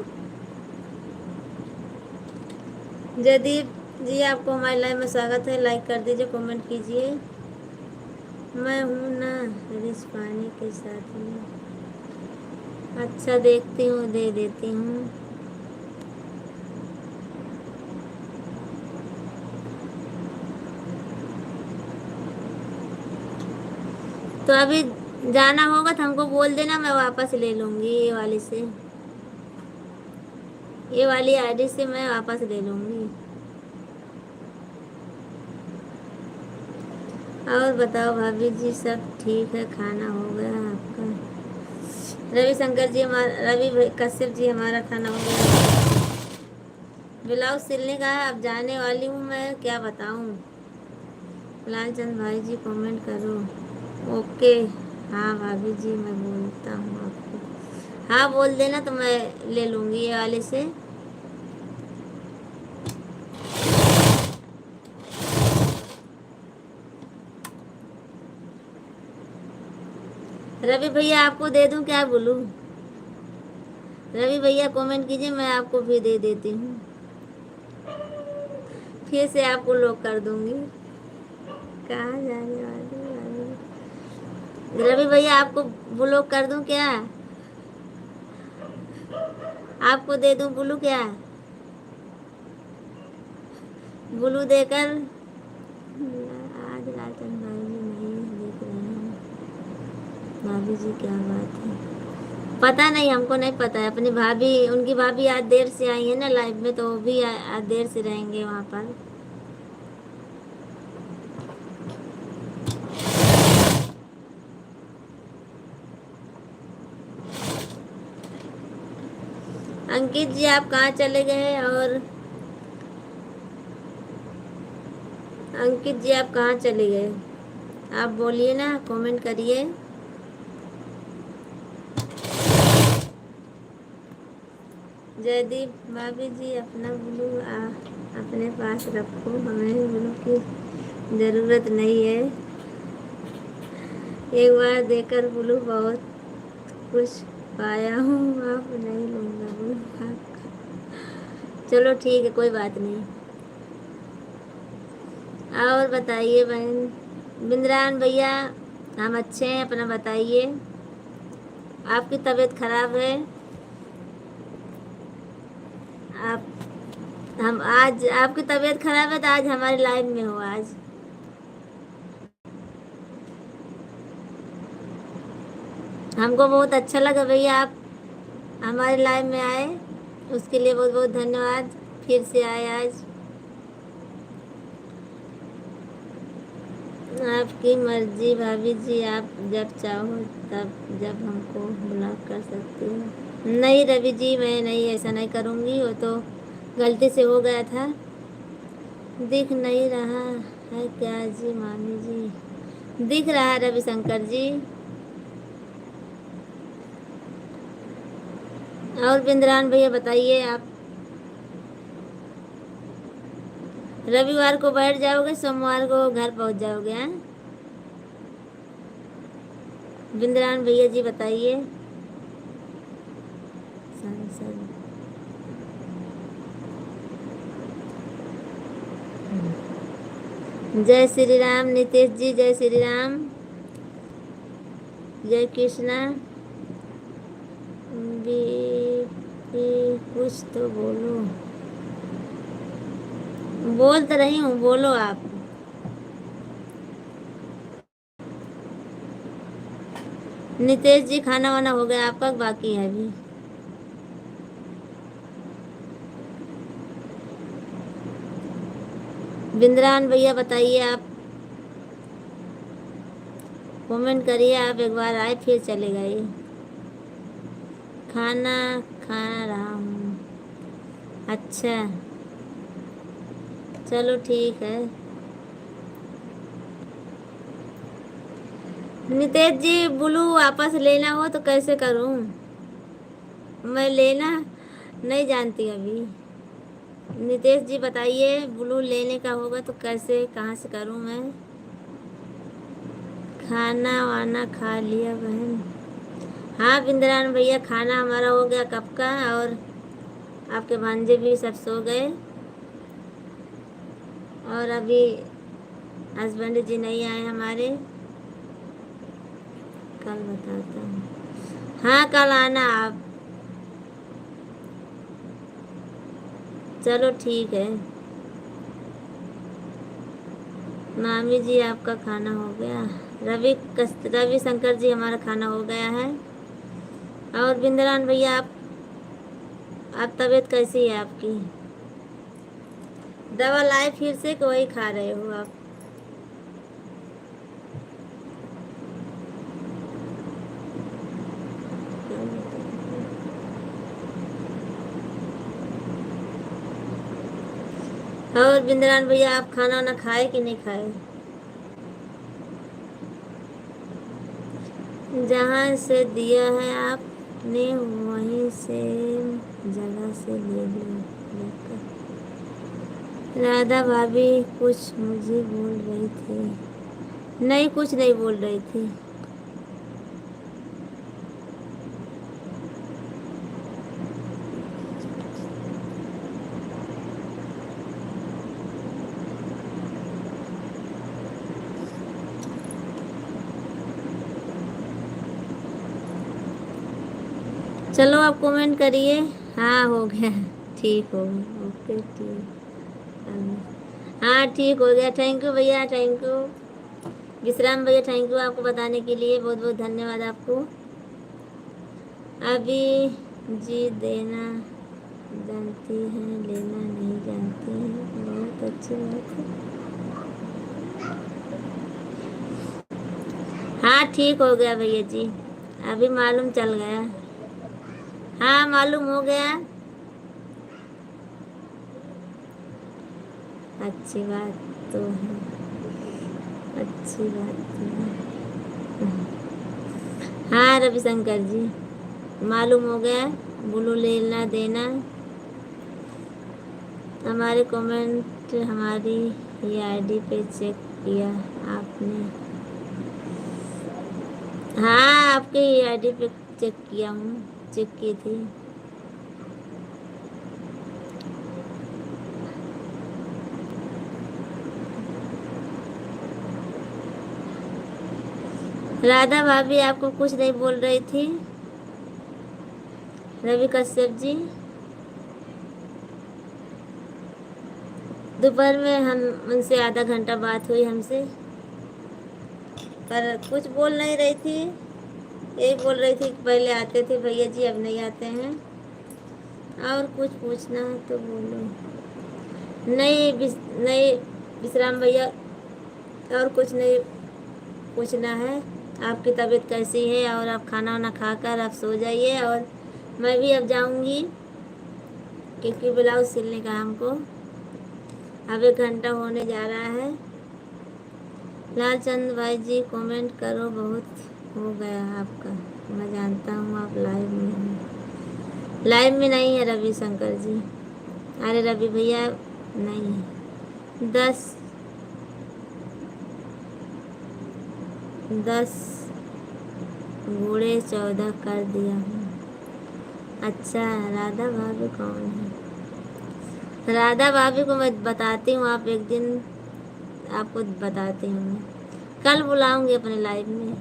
जयदीप जी आपको हमारे लाइव में स्वागत है, लाइक कर दीजिए, कमेंट कीजिए। मैं हूँ ना रिस पानी के साथ में। अच्छा देखती हूँ, दे देती हूँ। तो अभी जाना होगा तो हमको बोल देना, मैं वापस ले लूँगी ये वाली से। ये वाली आईडी से मैं वापस ले लूँगी। और बताओ भाभी जी, सब ठीक है? खाना हो गया आपका? रविशंकर जी हमारा, कश्यप जी हमारा खाना हो गया। ब्लाउज सिलने का है, अब जाने वाली हूँ मैं, क्या बताऊँ। लालचंद भाई जी कमेंट करो। ओके, हाँ भाभी जी मैं बोलता हूँ आपको। हाँ बोल देना तो मैं ले लूँगी ये वाले से। रवि भैया आपको दे दूं क्या बोलूं? रवि भैया कमेंट कीजिए, मैं आपको भी दे देती हूँ। फिर से आपको लॉक कर दूंगी। कहाँ जाने वाली? रवि भैया आपको ब्लॉक कर दूं क्या? आपको दे दूं ब्लू क्या? ब्लू देकर आज लालचंद भाई भी नहीं देख रहे हैं। भाभी जी क्या बात है? पता नहीं, हमको नहीं पता है। अपनी भाभी, उनकी भाभी आज देर से आई है ना लाइव में, तो वो भी आज देर से रहेंगे वहाँ पर। अंकित जी आप कहाँ चले गए? और अंकित जी आप कहाँ चले गए? आप बोलिए ना, कमेंट करिए। जयदीप भाभी जी अपना ब्लू अपने पास रखो, हमें ब्लू की ज़रूरत नहीं है। एक बार देकर ब्लू बहुत कुछ पाया हूँ, आप नहीं लूँगा ब्लू आपका। चलो ठीक है, कोई बात नहीं। और बताइए बहन बिंद्रान भैया, हम अच्छे हैं, अपना बताइए। आपकी तबीयत खराब है? आप हम आज आपकी तबीयत खराब है तो आज हमारे लाइव में हो आज। हमको बहुत अच्छा लगा भैया आप हमारे लाइव में आए, उसके लिए बहुत बहुत धन्यवाद। फिर से आए आज। आपकी मर्जी भाभी जी, आप जब चाहो तब जब हमको ब्लॉक कर सकती हो। नहीं रवि जी, मैं नहीं, ऐसा नहीं करूँगी, वो तो गलती से हो गया था। दिख नहीं रहा है क्या जी मामी जी? दिख रहा है रविशंकर जी। और बिंद्रान भैया बताइए आप। रविवार को बैठ जाओगे, सोमवार को घर पहुंच जाओगे? हैं बिंद्रान भैया जी बताइए। जय श्री राम नितेश जी, जय श्री राम, जय कृष्णा। कुछ तो बोलो। बोल तो रही हूँ, बोलो आप। नितेश जी खाना वाना हो गया आपका, बाकी है अभी? बिंद्रान भैया बताइए आप, कमेंट करिए। आप एक बार आए फिर चले गए। खाना खा रहा हूँ। अच्छा चलो ठीक है। नितेश जी ब्लू वापस लेना हो तो कैसे करूं? मैं लेना नहीं जानती अभी। नितेश जी बताइए, ब्लू लेने का होगा तो कैसे, कहाँ से करूं मैं? खाना वाना खा लिया बहन? हाँ बिंद्रान भैया, खाना हमारा हो गया कब का, और आपके भांजे भी सब सो गए, और अभी हस्बैंड जी नहीं आए हमारे। कल बताता हूँ। हाँ कल आना आप। चलो ठीक है। मामी जी आपका खाना हो गया? रवि शंकर जी हमारा खाना हो गया है। और बिंद्रान भैया आप तबीयत कैसी है आपकी? दवा लाए फिर से कि वही खा रहे हो आप? और बिंद्रान भैया आप खाना वाना खाए कि नहीं खाए? जहाँ से दिया है आपने वहीं से जगह से ले लेकर। राधा भाभी कुछ मुझे बोल रही थी? नहीं, कुछ नहीं बोल रही थी। चलो आप कमेंट करिए। हाँ हो गया, ठीक हो गया, ओके ठीक। हाँ ठीक हो गया, थैंक यू भैया, थैंक यू विश्राम भैया, थैंक यू आपको बताने के लिए, बहुत बहुत धन्यवाद आपको। अभी जी देना जानती हैं, लेना नहीं जानती हैं, बहुत अच्छी बात है। हाँ ठीक हो गया भैया जी, अभी मालूम चल गया। हाँ मालूम हो गया। अच्छी बात तो है, अच्छी बात तो है। हाँ रविशंकर जी, मालूम हो गया। बोलो लेना देना, हमारे कमेंट हमारी ही आईडी पे चेक किया आपने। हाँ आपके ही आईडी पे चेक किया हूँ, चेक की थी। राधा भाभी आपको कुछ नहीं बोल रही थी। रवि कश्यप जी, दोपहर में हम उनसे आधा घंटा बात हुई हमसे, पर कुछ बोल नहीं रही थी। यही बोल रही थी कि पहले आते थे भैया जी, अब नहीं आते हैं। और कुछ पूछना है तो बोलो। नहीं विश्राम भैया, और कुछ नहीं पूछना है। आपकी तबीयत कैसी है, और आप खाना वाना खाकर आप सो जाइए, और मैं भी अब जाऊंगी क्योंकि ब्लाउज सिलने का हमको अब 1 घंटा होने जा रहा है। लालचंद भाई जी कमेंट करो, बहुत हो गया आपका, मैं जानता हूँ आप लाइव में हैं। लाइव में नहीं है रवि शंकर जी, अरे रवि भैया नहीं है। 10 घोड़े 14 कर दिया हूँ। अच्छा राधा भाभी कौन है? राधा भाभी को मैं बताती हूँ, आप एक दिन आपको बताती हूँ, मैं कल बुलाऊंगी अपने लाइव में।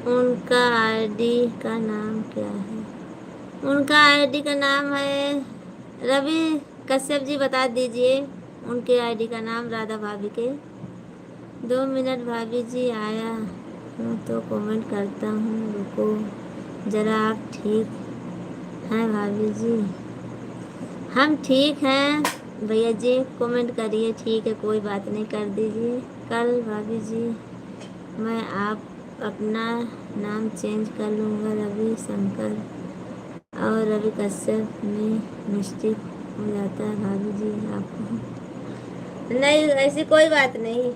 उनका आईडी का नाम क्या है? उनका आईडी का नाम है रवि कश्यप जी, बता दीजिए उनके आईडी का नाम, राधा भाभी के। 2 मिनट भाभी जी, आया हूँ तो कमेंट करता हूँ, रुको जरा। आप ठीक हैं भाभी जी? हम ठीक हैं भैया जी, कमेंट करिए, ठीक है कोई बात नहीं, कर दीजिए। कल भाभी जी मैं आप अपना नाम चेंज कर लूँगा, रवि शंकर और रवि कश्यप में मिस्टेक हो जाता है भाभी जी आपको। नहीं ऐसी कोई बात नहीं,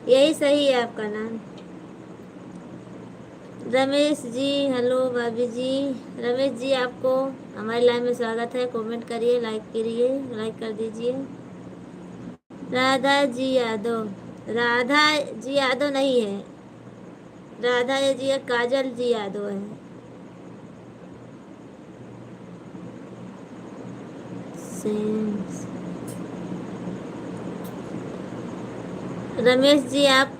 यही सही है आपका नाम। रमेश जी हेलो भाभी जी। रमेश जी आपको हमारे लाइव में स्वागत है, कमेंट करिए, लाइक करिए, लाइक कर दीजिए। राधा जी यादव, राधा जी यादव नहीं है, राधा जी है, काजल जी यादव है। सेम। रमेश जी आप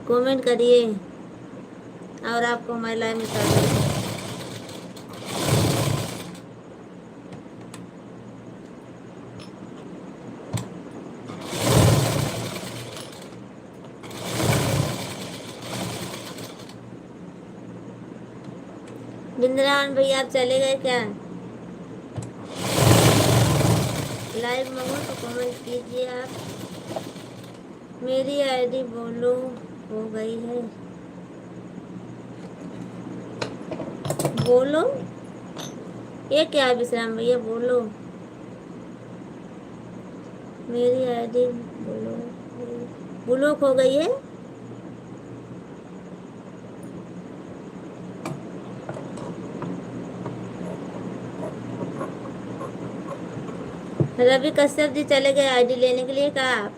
कमेंट करिए, और आपको हमारे लाइव में स्वागत है। बिंद्रावन भैया आप चले गए क्या? लाइव में हो तो कमेंट कीजिए आप। मेरी आईडी बोलो हो गई है, बोलो ये क्या है विश्राम भैया, बोलो मेरी आईडी बोलो, ब्लॉक हो गई है। रवि कश्यप जी चले गए आईडी लेने के लिए, कहा आप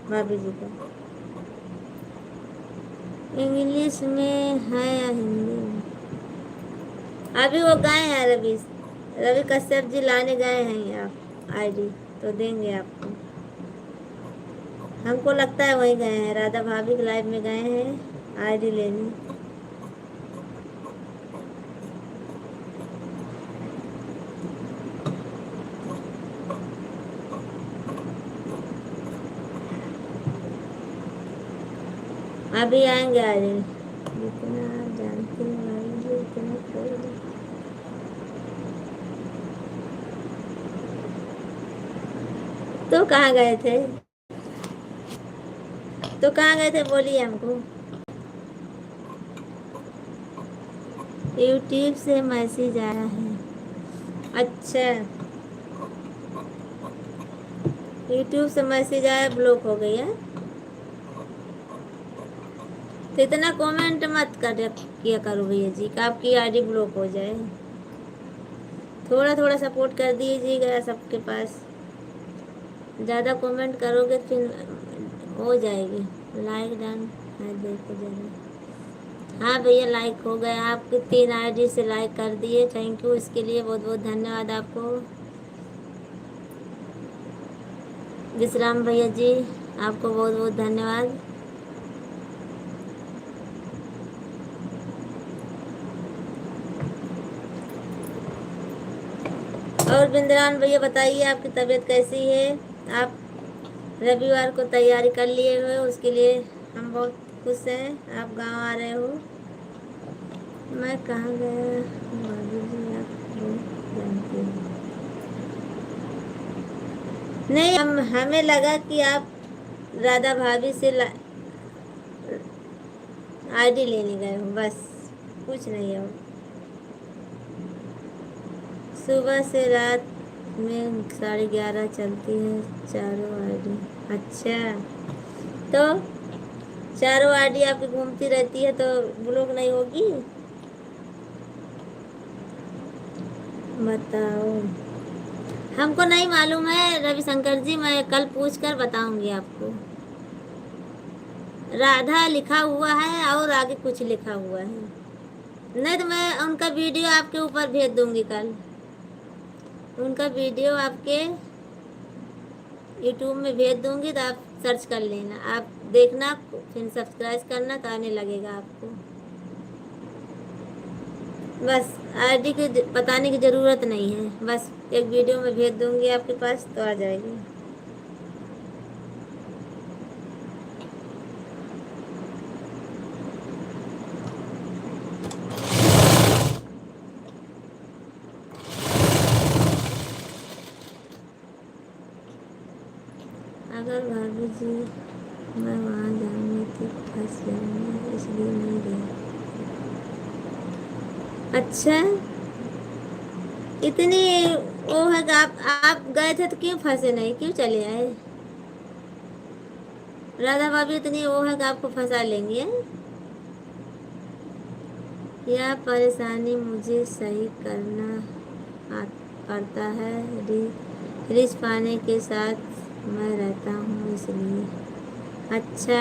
भाभी जी को? इंग्लिश में है या हिंदी में? अभी वो गए हैं रवि रवि कश्यप जी लाने गए हैं आप आईडी, तो देंगे आपको। हमको लगता है वहीं गए हैं, राधा भाभी के लाइव में गए हैं आईडी लेने। अभी आएंगे आईडी। जितना आप जानते हैं भाभी जी उतना कर दो। तो कहाँ गए थे, तो कहाँ गए थे बोलिए हमको। यूट्यूब से मैसेज आया है। अच्छा, यूट्यूब से मैसेज आया, ब्लॉक हो गई है। तो इतना कमेंट मत कर किया करो भैया जी कि आपकी आईडी ब्लॉक हो जाए। थोड़ा थोड़ा सपोर्ट कर दीजिएगा सबके पास। ज़्यादा कमेंट करोगे तो फिर हो जाएगी। लाइक डन है, देखो जरा। हाँ भैया लाइक हो गए, आपके 3 आईडी से लाइक कर दिए, थैंक यू, इसके लिए बहुत बहुत धन्यवाद आपको। विश्राम भैया जी आपको बहुत बहुत धन्यवाद। और बिंद्रान भैया बताइए आपकी तबीयत कैसी है। आप रविवार को तैयारी कर लिए हुए, उसके लिए हम बहुत खुश हैं। आप गांव आ रहे हो। मैं कहाँ गया भाभी जी, आप बहुत जानते हैं। नहीं, हमें लगा कि आप राधा भाभी से आईडी लेने गए हो, बस कुछ नहीं हो। सुबह से रात में 11:30 चलती है चारों आईडी। अच्छा, तो चारों आईडी आपकी घूमती रहती है तो ब्लॉक नहीं होगी। बताओ, हमको नहीं मालूम है रविशंकर जी, मैं कल पूछ कर बताऊंगी आपको। राधा लिखा हुआ है और आगे कुछ लिखा हुआ है। नहीं तो मैं उनका वीडियो आपके ऊपर भेज दूंगी कल। उनका वीडियो आपके यूट्यूब में भेज दूंगी तो आप सर्च कर लेना, आप देखना, फिर सब्सक्राइब करना तो आने लगेगा आपको। बस आईडी की बताने की ज़रूरत नहीं है, बस एक वीडियो में भेज दूंगी आपके पास तो आ जाएगी। अगर भाभी जी मैं वहाँ जाऊँगी तो फंस जाऊँगी, इसलिए नहीं गई। अच्छा, इतनी वो है कि आप गए थे तो क्यों फंसे नहीं, क्यों चले आए। राधा भाभी इतनी वो है कि आपको फंसा लेंगी है? यह परेशानी मुझे सही करना पड़ता है, रिच पाने के साथ मैं रहता हूँ इसलिए। अच्छा,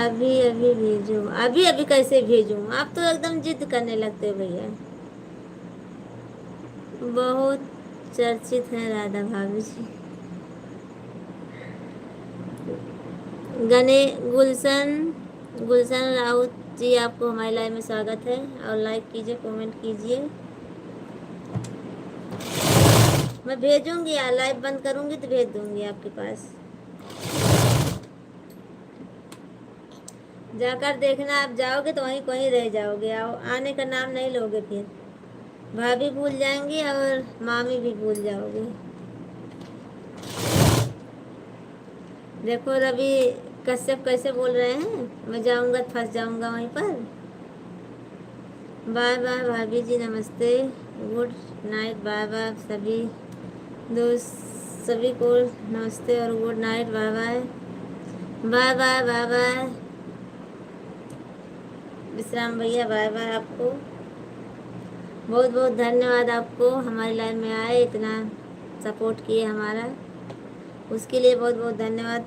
अभी अभी भेजो, अभी अभी कैसे भेजूँ, आप तो एकदम जिद करने लगते हो भैया। बहुत चर्चित हैं राधा भाभी जी। गने गुलशन गुलशन राउत जी आपको हमारे लाइव में स्वागत है, और लाइक कीजिए, कमेंट कीजिए। मैं भेजूंगी, लाइव बंद करूंगी तो भेज दूंगी आपके पास। जाकर देखना, आप जाओगे तो वहीं कहीं रह जाओगे, आने का नाम नहीं लोगे, फिर भाभी भूल जाएंगी और मामी भी भूल जाओगे। देखो रवि कश्यप कैसे बोल रहे हैं, मैं जाऊंगा तो फंस जाऊंगा वहीं पर। बाय बाय भाभी जी, नमस्ते, गुड नाइट, बाय बाय सभी दोस्त, सभी को नमस्ते और good night, bye bye bye bye bye bye. Vishram भैया बाय बाय, आपको बहुत बहुत धन्यवाद, आपको हमारी लाइन में आए, इतना सपोर्ट किए हमारा, उसके लिए बहुत बहुत धन्यवाद।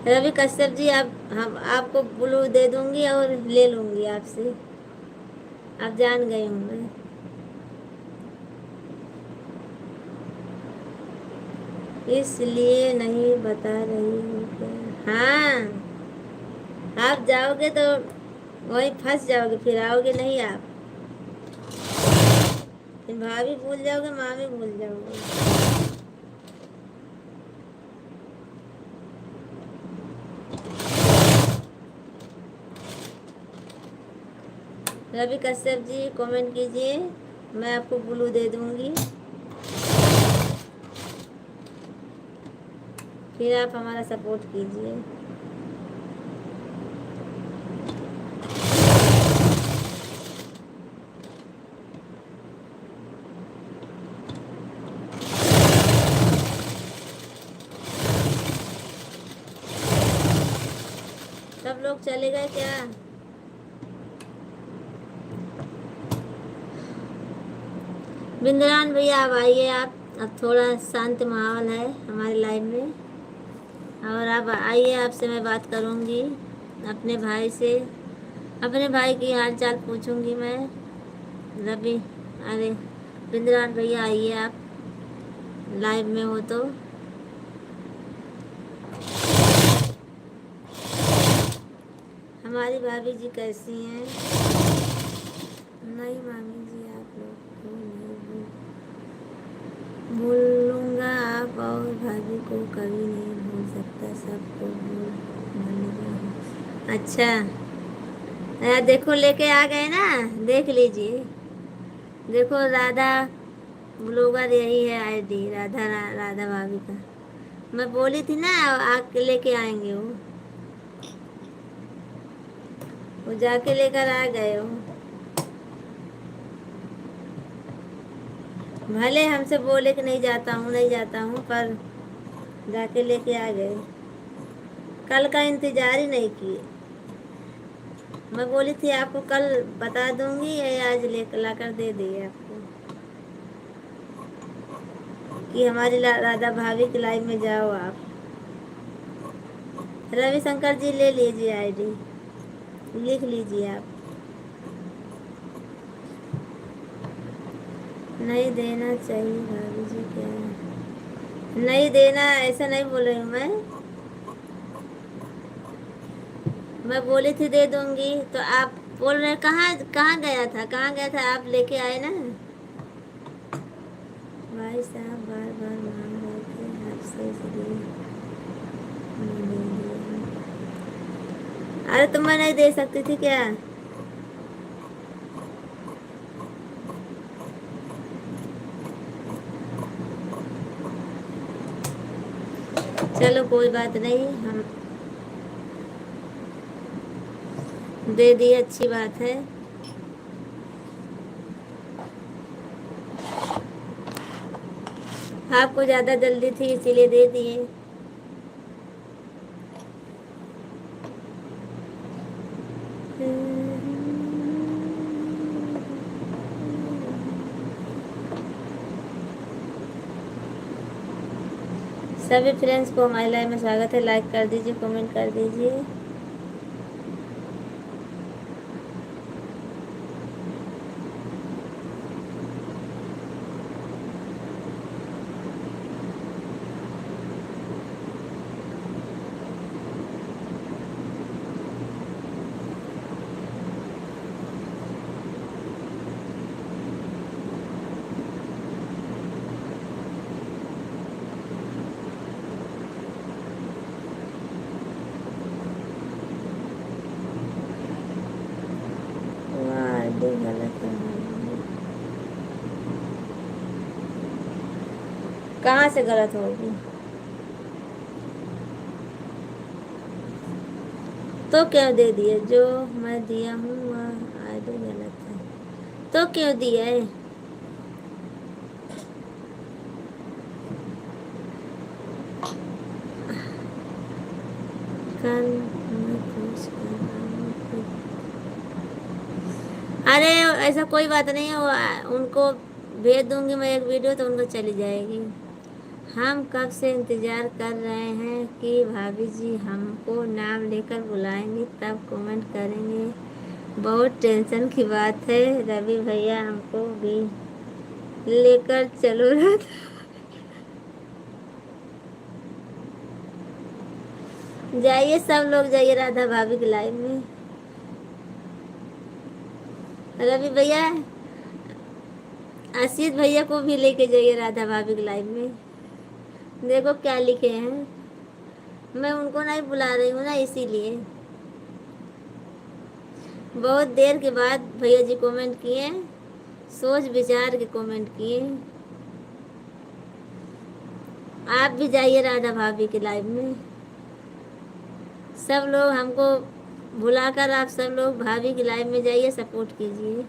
रवि कश्यप जी, हम आपको ब्लू दे दूंगी और ले लूँगी आपसे, आप जान गए होंगे। इसलिए नहीं बता रही हूँ क्या। हाँ, आप जाओगे तो वहीं फंस जाओगे, फिर आओगे नहीं आप। फिर भाभी भूल जाओगे, माँ भी भूल जाओगे। रवि कश्यप जी कमेंट कीजिए, मैं आपको ब्लू दे दूंगी, फिर आप हमारा सपोर्ट कीजिए। सब लोग चले गए क्या? बिंद्रान भैया आप आइए, आप अब थोड़ा शांत माहौल है हमारे लाइव में, और आप आइए, आपसे मैं बात करूंगी अपने भाई से, अपने भाई की हाल चाल पूछूंगी मैं। रवि, अरे बिंद्रान भैया आइए, आप लाइव में हो तो। हमारी भाभी जी कैसी हैं? नहीं मामी जी, आप लोग को नहीं भूलूंगा, आप और भाभी को कभी नहीं भूल सकता, सबको भूल। अच्छा, देखो लेके आ गए ना, देख लीजिए। देखो राधा ब्लॉगर यही है आईडी, राधा भाभी का। मैं बोली थी ना आके लेके आएंगे वो जाके लेकर आ गए हो। भले हमसे बोले कि नहीं जाता हूँ नहीं जाता हूँ, पर जाके लेके आ गए। कल का इंतजार ही नहीं किए। मैं बोली थी आपको कल बता दूंगी, ये आज लेकर लाकर दे दिए आपको, कि हमारी राधा भाभी की लाइव में जाओ आप। रविशंकर जी ले लीजिए आईडी, लिख लीजिए आप। नहीं देना चाहिए भाभी जी, क्या नहीं देना, ऐसा नहीं बोल रही हूँ मैं बोली थी दे दूंगी, तो आप बोल रहे कहाँ कहाँ गया था, कहाँ गया था, आप लेके आए ना। भाई साहब बार बार मांग रहे थे आपसे, इसलिए नहीं दे दिया। अरे तो मैं नहीं दे सकती थी क्या? चलो कोई बात नहीं, हम दे दिए, अच्छी बात है। आपको ज़्यादा जल्दी थी इसीलिए दे दिए। सभी फ्रेंड्स को हमारी लाइव में स्वागत है, लाइक कर दीजिए, कमेंट कर दीजिए। गलत है, कहाँ से गलत होगी? तो क्यों दे दिए? जो मैं दिया हूँ वह आईडी गलत है, तो क्यों दिया है? कल मैं पूछ कर अरे ऐसा कोई बात नहीं है, वो उनको भेज दूंगी मैं एक वीडियो, तो उनको चली जाएगी। हम कब से इंतज़ार कर रहे हैं कि भाभी जी हमको नाम लेकर बुलाएंगे, तब कमेंट करेंगे। बहुत टेंशन की बात है, रवि भैया हमको भी लेकर चलो रात। जाइए सब लोग जाइए राधा भाभी की लाइव में। रवि भैया आशीष भैया को भी लेके जाइए राधा भाभी की लाइव में। देखो क्या लिखे हैं, मैं उनको नहीं बुला रही हूँ ना इसीलिए। बहुत देर के बाद भैया जी कमेंट किए, सोच विचार के कमेंट किए। आप भी जाइए राधा भाभी की लाइव में। सब लोग हमको बुलाकर आप सब लोग भाभी की लाइव में जाइए, सपोर्ट कीजिए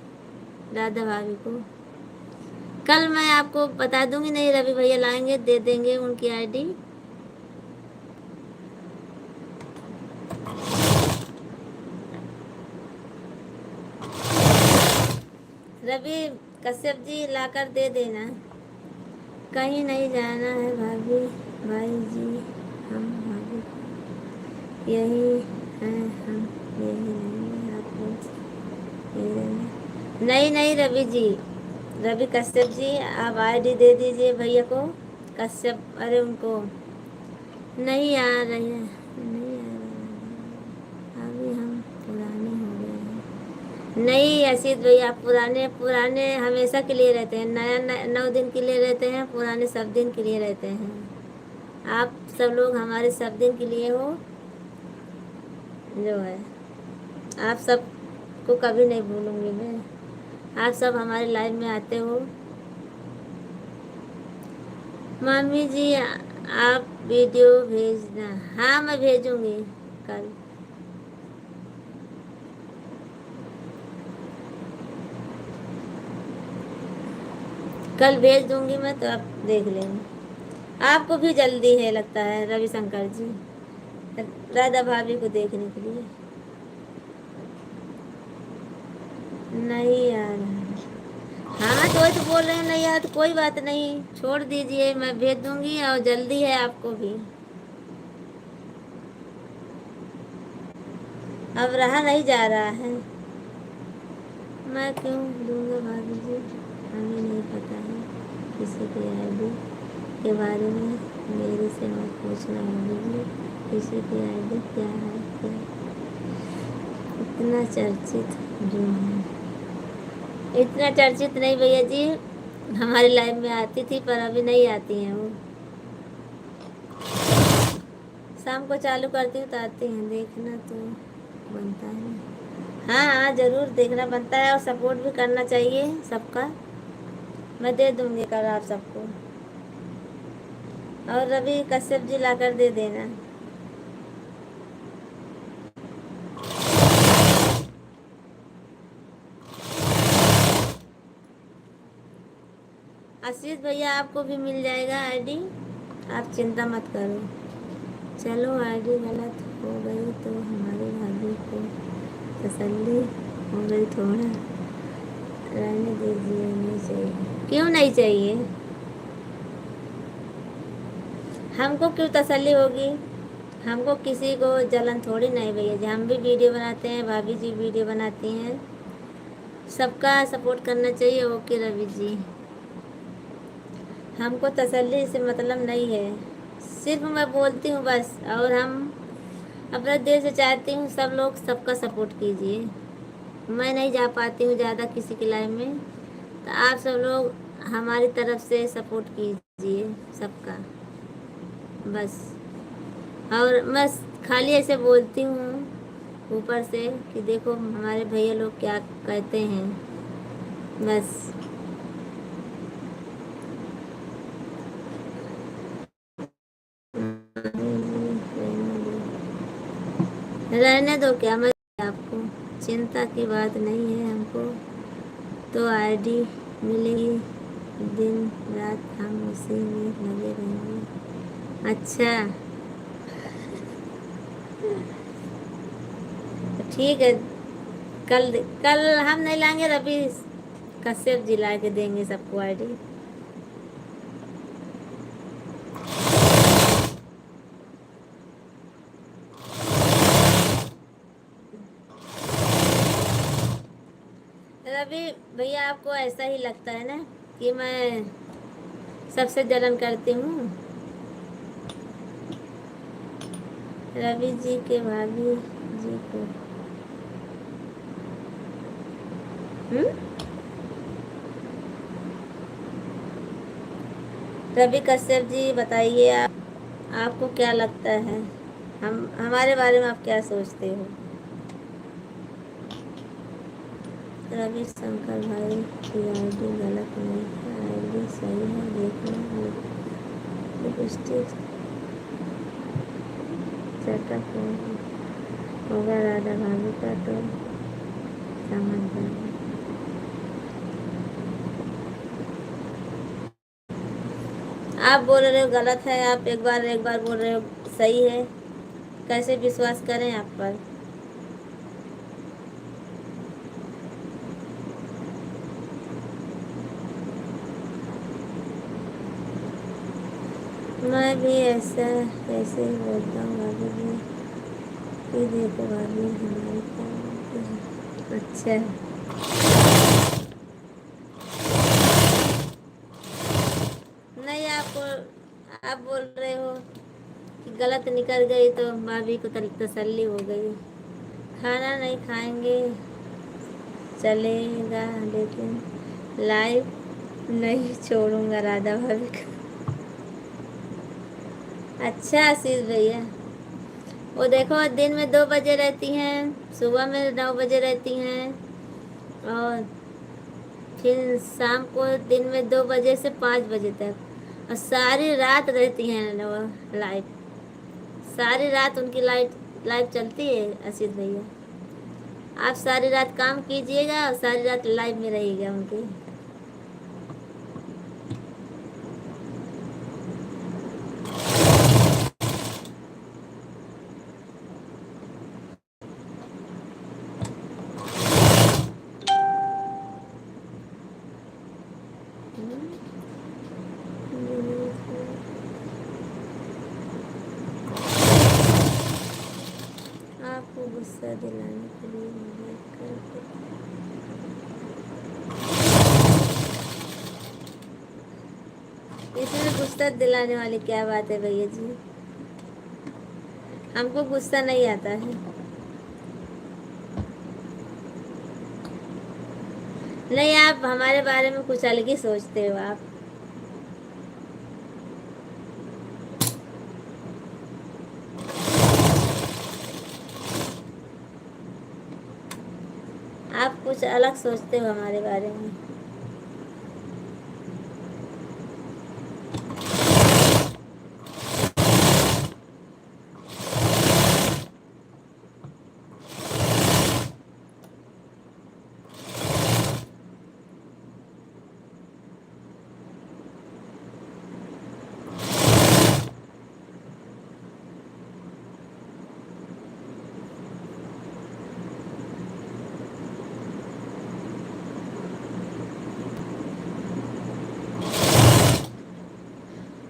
राधा भाभी को। कल मैं आपको बता दूंगी, नहीं रवि भैया लाएंगे, दे देंगे उनकी आईडी। रवि कश्यप जी लाकर दे देना। कहीं नहीं जाना है भाभी, भाई जी हम भाभी यही हैं, हम यही रहेंगे, आपको यही रहेंगे। नहीं नहीं रवि जी, रवि कश्यप जी आप आईडी दे दीजिए भैया को। कश्यप, अरे उनको नहीं आ रही है, नहीं आ रही है, अभी हम पुराने हो गए हैं। नहीं असीत भैया, पुराने पुराने हमेशा के लिए रहते हैं, नया 9 दिन के लिए रहते हैं, पुराने सब दिन के लिए रहते हैं। आप सब लोग हमारे सब दिन के लिए हो जो है। आप सब को कभी नहीं भूलूंगी मैं, आप सब हमारे लाइफ में आते हो। मम्मी जी आप वीडियो भेजना। हाँ मैं भेजूंगी कल। कल भेज दूंगी मैं, तो आप देख लेंगे। आपको भी जल्दी है लगता है रविशंकर जी राधा भाभी को देखने के लिए। नहीं यार, हाँ तो वही तो बोल रहे हैं, नहीं यार तो कोई बात नहीं, छोड़ दीजिए, मैं भेज दूंगी और जल्दी है आपको भी। अब रहा नहीं जा रहा है। मैं क्यों दूंगा भाभी जी, हमें नहीं पता है किसी की आईडी के बारे में, मेरे से मत पूछना भाभी जी, किसी की आईडी क्या है, क्या इतना चर्चित जो है। इतना चर्चित नहीं भैया जी, हमारी लाइफ में आती थी पर अभी नहीं आती हैं वो। शाम को चालू करती हूँ तो आती हैं, देखना तो बनता है। हाँ हाँ जरूर देखना बनता है, और सपोर्ट भी करना चाहिए सबका। मैं दे दूंगी कल आप सबको, और रवि कश्यप जी लाकर दे देना। आशीष भैया आपको भी मिल जाएगा आईडी, आप चिंता मत करो। चलो आईडी गलत हो गई तो हमारी भाभी को तसल्ली हो गई, थोड़ा रहने दीजिए, नहीं चाहिए। क्यों नहीं चाहिए, हमको क्यों तसल्ली होगी, हमको किसी को जलन थोड़ी नहीं भैया जी, हम भी वीडियो बनाते हैं, भाभी जी वीडियो बनाती हैं, सबका सपोर्ट करना चाहिए। ओके रवि जी, हमको तसल्ली से मतलब नहीं है, सिर्फ मैं बोलती हूँ बस, और हम अपने दिल से चाहती हूँ सब लोग सबका सपोर्ट कीजिए। मैं नहीं जा पाती हूँ ज़्यादा किसी की लाइफ में, तो आप सब लोग हमारी तरफ से सपोर्ट कीजिए सबका बस। और मैं खाली ऐसे बोलती हूँ ऊपर से कि देखो हमारे भैया लोग क्या कहते हैं, बस। रहने दो क्या, मैं आपको चिंता की बात नहीं है, हमको तो आईडी मिलेगी, दिन रात हम उसी में लगे रहेंगे। अच्छा तो ठीक है, कल कल हम नहीं लाएंगे, रवि कश्यप जी ला के देंगे सबको आईडी। रवि भैया आपको ऐसा ही लगता है ना कि मैं सबसे जलन करती हूँ। रवि जी के भाभी जी को। रवि कश्यप जी बताइए, आपको क्या लगता है, हम हमारे बारे में आप क्या सोचते हो? रवि शंकर भाई की आईडी गलत नहीं है, आईडी सही है, देखना लिपस्टिक सेटअप होगा राधा भाभी का तो समझ जाएगा। आप बोल रहे हो गलत है, आप एक बार बोल रहे हो सही है, कैसे विश्वास करें आप पर? मैं भी ऐसा ऐसे ही बोलता हूँ भाभी जी कि देखो भाभी हमारी क्या बोलती है। अच्छा, नहीं आप बोल रहे हो कि गलत निकल गई तो भाभी को तसल्ली हो गई। खाना नहीं खाएंगे चलेगा, लेकिन लाइव नहीं छोड़ूंगा राधा भाभी का। अच्छा आशीष भैया, वो देखो दिन में 2 बजे रहती हैं, सुबह में 9 बजे रहती हैं, और फिर शाम को दिन में 2 बजे से 5 बजे तक, और सारी रात रहती हैं लाइव। सारी रात उनकी लाइव चलती है आशीष भैया। आप सारी रात काम कीजिएगा और सारी रात लाइव में रहिएगा उनकी। आपको गुस्सा दिलाने के लिए मुझे इसमें गुस्सा दिलाने वाली क्या बात है भैया जी? हमको गुस्सा नहीं आता है। नहीं, आप हमारे बारे में कुछ अलग ही सोचते हो। आप कुछ अलग सोचते हो हमारे बारे में।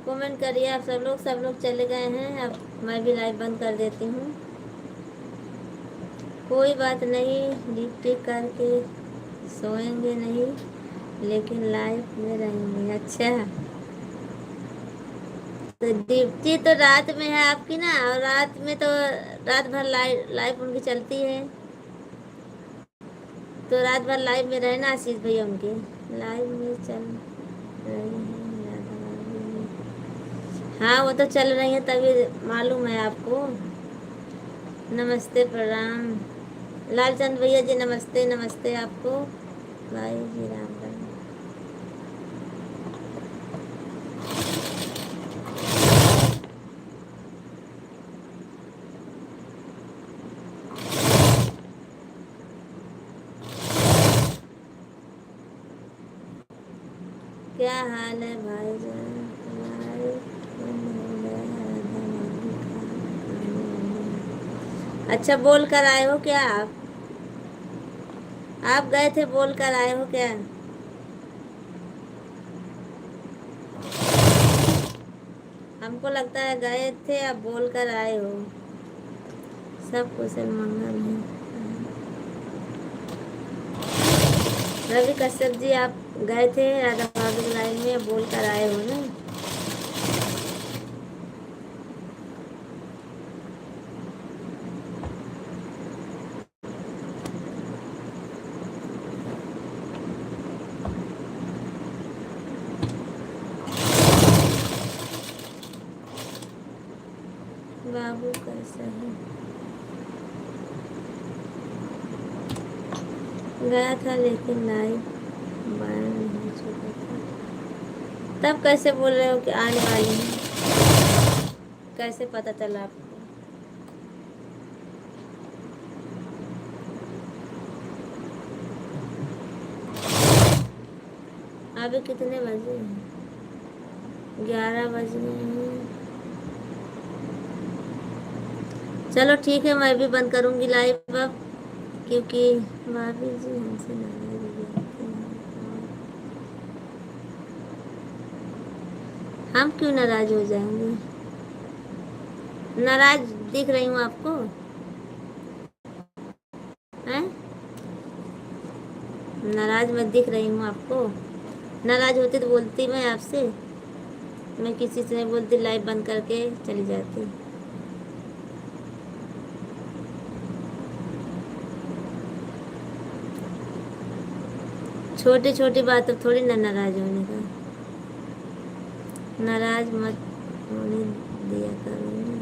कमेंट करिए आप सब लोग चले गए हैं, अब मैं भी लाइव बंद कर देती हूँ। कोई बात नहीं, डिप्टी करके सोएंगे नहीं, लेकिन लाइव में रहेंगे। अच्छा, तो डिप्टी तो रात में है आपकी ना, और रात में तो रात भर लाइव उनकी चलती है, तो रात भर लाइव में रहना आशीष भैया उनके लाइव में चल रही है राधा भाभी। हाँ, वो तो चल रही है तभी मालूम है आपको। नमस्ते, प्रणाम लालचंद भैया जी, नमस्ते नमस्ते आपको। भाई जी राम राम। क्या हाल है भाई जान? अच्छा, बोल कर आए हो क्या आप गए थे, बोल कर आए हो क्या? हमको लगता है गए थे, अब बोल कर आए हो। सब कुशल मंगल है। रवि कश्यप जी, आप गए थे राधा भाभी लाइन में, बोल कर आए हो ना? बाबू कैसा है? गया था लेकिन लाइव बयान नहीं चुका था। तब कैसे बोल रहे हो कि आने वाली हैं? कैसे पता चला आपको? अभी कितने बजे हैं? 11 बज गए हैं। चलो ठीक है, मैं भी बंद करूंगी लाइव अब, क्योंकि भाभी जी हमसे नाराज हो जाते हैं। हम क्यों नाराज हो जाएंगे? नाराज दिख रही हूँ आपको? हैं? नाराज मैं दिख रही हूँ आपको? नाराज होती तो बोलती मैं आपसे। मैं किसी से नहीं बोलती, लाइव बंद करके चली जाती। छोटी छोटी बात तो थोड़ी ना नाराज होने का। नाराज मत होने दिया करो ना।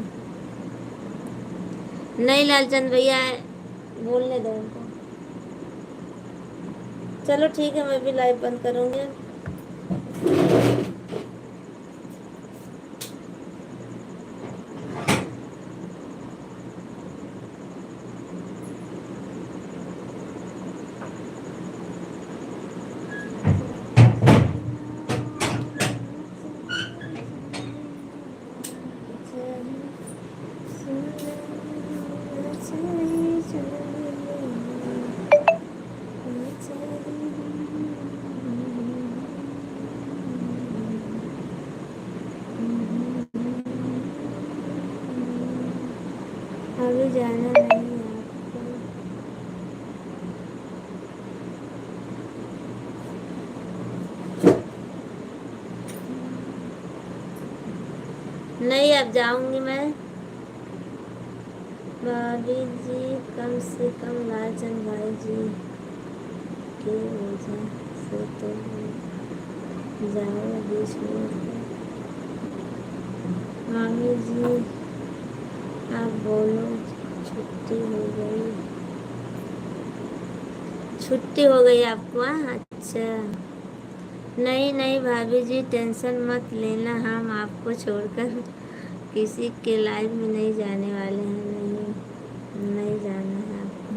नहीं लालचंद भैया, बोलने दो उनको। चलो ठीक है, मैं भी लाइव बंद करूंगी। अभी जाना नहीं है आपको? नहीं, अब जाऊंगी मैं। भाभी जी कम से कम लालचंद भाई जी की वजह से तो जाओ 20 मिनट में। मामी जी आप बोलो, छुट्टी हो गई? छुट्टी हो गई आपको? हाँ, अच्छा। नहीं नहीं भाभी जी, टेंशन मत लेना, हम आपको छोड़कर किसी के लाइफ में नहीं जाने वाले हैं। नहीं, नहीं जाना है आपको।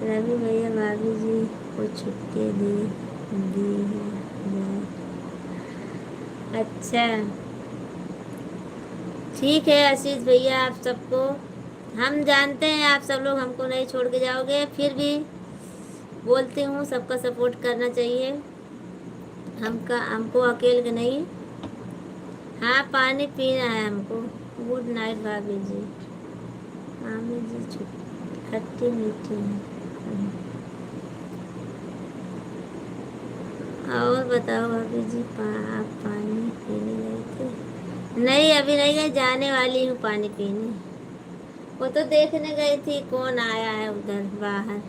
रवि भैया भाभी जी को छुट्टी दी है। अच्छा ठीक है आशीष भैया, आप सबको हम जानते हैं, आप सब लोग हमको नहीं छोड़ के जाओगे, फिर भी बोलती हूँ सबका सपोर्ट करना चाहिए, हमको अकेले के नहीं। हाँ, पानी पीना है हमको। गुड नाइट भाभी जी। मामी जी खट्टी मीठी है। और बताओ भाभी जी, आप पानी पीने गए थे? नहीं, अभी नहीं गई, जाने वाली हूँ पानी पीने। वो तो देखने गई थी कौन आया है उधर बाहर।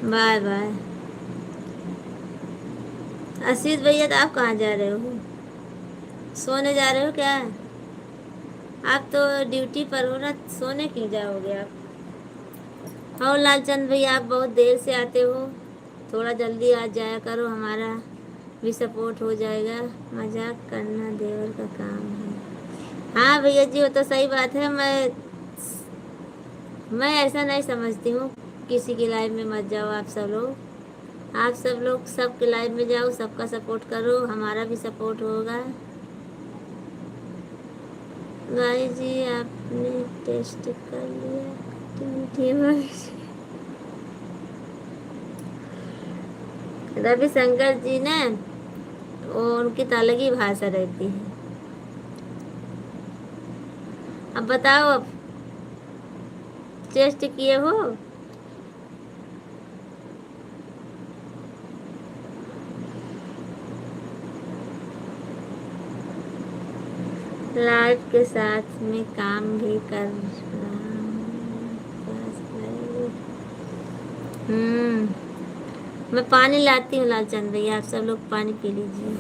Bye bye. आशीष भैया, तो आप कहाँ जा रहे हो? सोने जा रहे हो क्या? आप तो ड्यूटी पर हो ना, सोने क्यों जाओगे आप? और लालचंद भैया, आप बहुत देर से आते हो, थोड़ा जल्दी आ जाया करो, हमारा भी सपोर्ट हो जाएगा। मजाक करना देवर का काम है। हाँ भैया जी, वो तो सही बात है। मैं ऐसा नहीं समझती हूँ किसी की लाइफ में मत जाओ। आप सब लोग सबके लाइफ में जाओ, सबका सपोर्ट करो, हमारा भी सपोर्ट होगा। भाई जी आपने टेस्ट कर लिया? मीठी भाई जी। रविशंकर जी ने, वो उनकी तो अलग ही भाषा रहती है। अब बताओ, अब टेस्ट किए हो? लाइफ के साथ में काम भी कर रहा हूँ। मैं पानी लाती हूँ लालचंद भैया, आप सब लोग पानी पी लीजिए।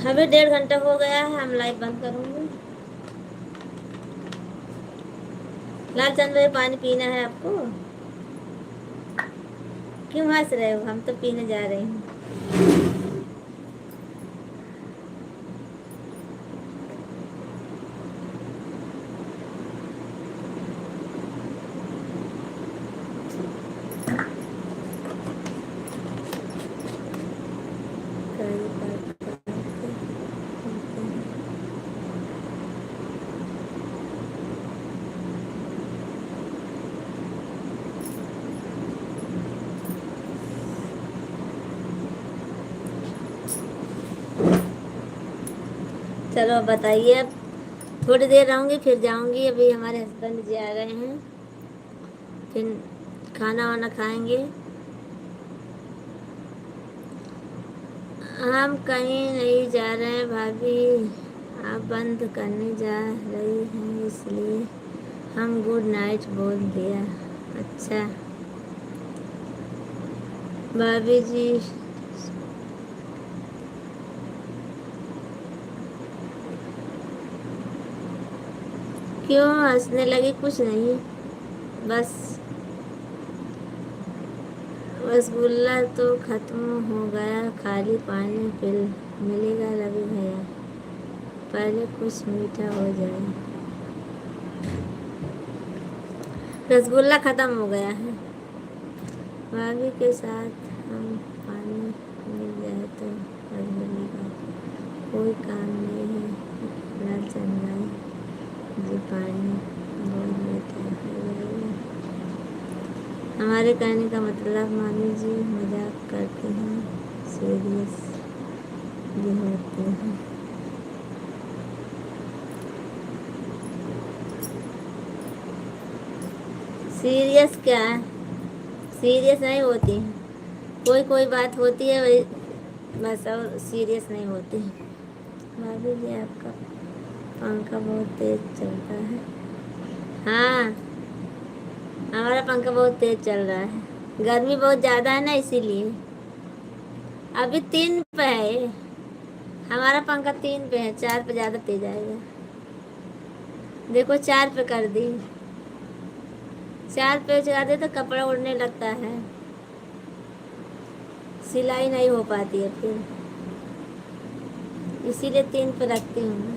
अभी 1.5 घंटा हो गया है, हम लाइव बंद करूंगी। लालचंद भाई पानी पीना है आपको? क्यों हंस रहे हो? हम तो पीने जा रहे हैं। चलो अब बताइए। अब थोड़ी देर रहूंगी फिर जाऊंगी। अभी हमारे हस्बैंड जी आ रहे हैं, फिर खाना वाना खाएंगे। हम कहीं नहीं जा रहे हैं भाभी, आप बंद करने जा रही हैं इसलिए हम गुड नाइट बोल दिया। अच्छा भाभी जी, क्यों हंसने लगी? कुछ नहीं, बस रसगुल्ला तो खत्म हो गया, खाली पानी पिल मिलेगा रवि भैया, पहले कुछ मीठा हो जाए। रसगुल्ला खत्म हो गया है। भाभी के साथ हम पानी मिल जाए तो रसगुल्ले का कोई काम नहीं है। लालचंद भाई जी पानी बोल देते हैं। हमारे कहने का मतलब मामी जी मजाक करते हैं, सीरियस भी होते हैं। सीरियस क्या है? सीरियस नहीं होती, कोई कोई बात होती है वही, बस, और सीरियस नहीं होती। भाभी जी आपका पंखा बहुत तेज चलता है। हाँ, हमारा पंखा बहुत तेज चल रहा है, गर्मी बहुत ज़्यादा है ना इसीलिए। अभी 3 पे है, हमारा पंखा 3 पे है, 4 पे ज़्यादा तेज आएगा। देखो 4 पे कर दी, 4 पे चला दे तो कपड़ा उड़ने लगता है, सिलाई नहीं हो पाती है फिर, इसीलिए 3 पे रखती हूँ,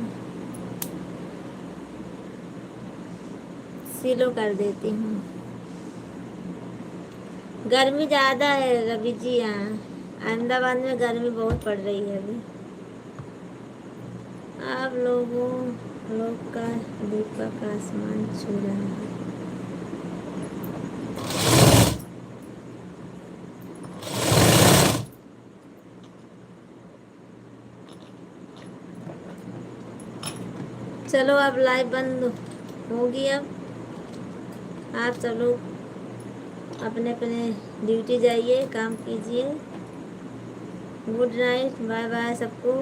सिलो कर देती हूँ। गर्मी ज़्यादा है रवि जी, यहाँ अहमदाबाद में गर्मी बहुत पड़ रही है अभी। आप लोगों लोग का दीपक आसमान छू रहा है। चलो अब लाइव बंद होगी। अब आप सब लोग अपने अपने ड्यूटी जाइए, काम कीजिए। गुड नाइट, बाय बाय सबको।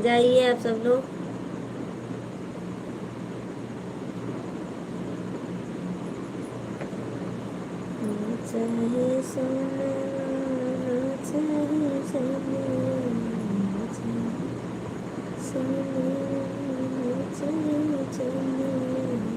जाइए आप सब लोग। चाहे सोना चाहे सोना चाहे सोना चाहे सोना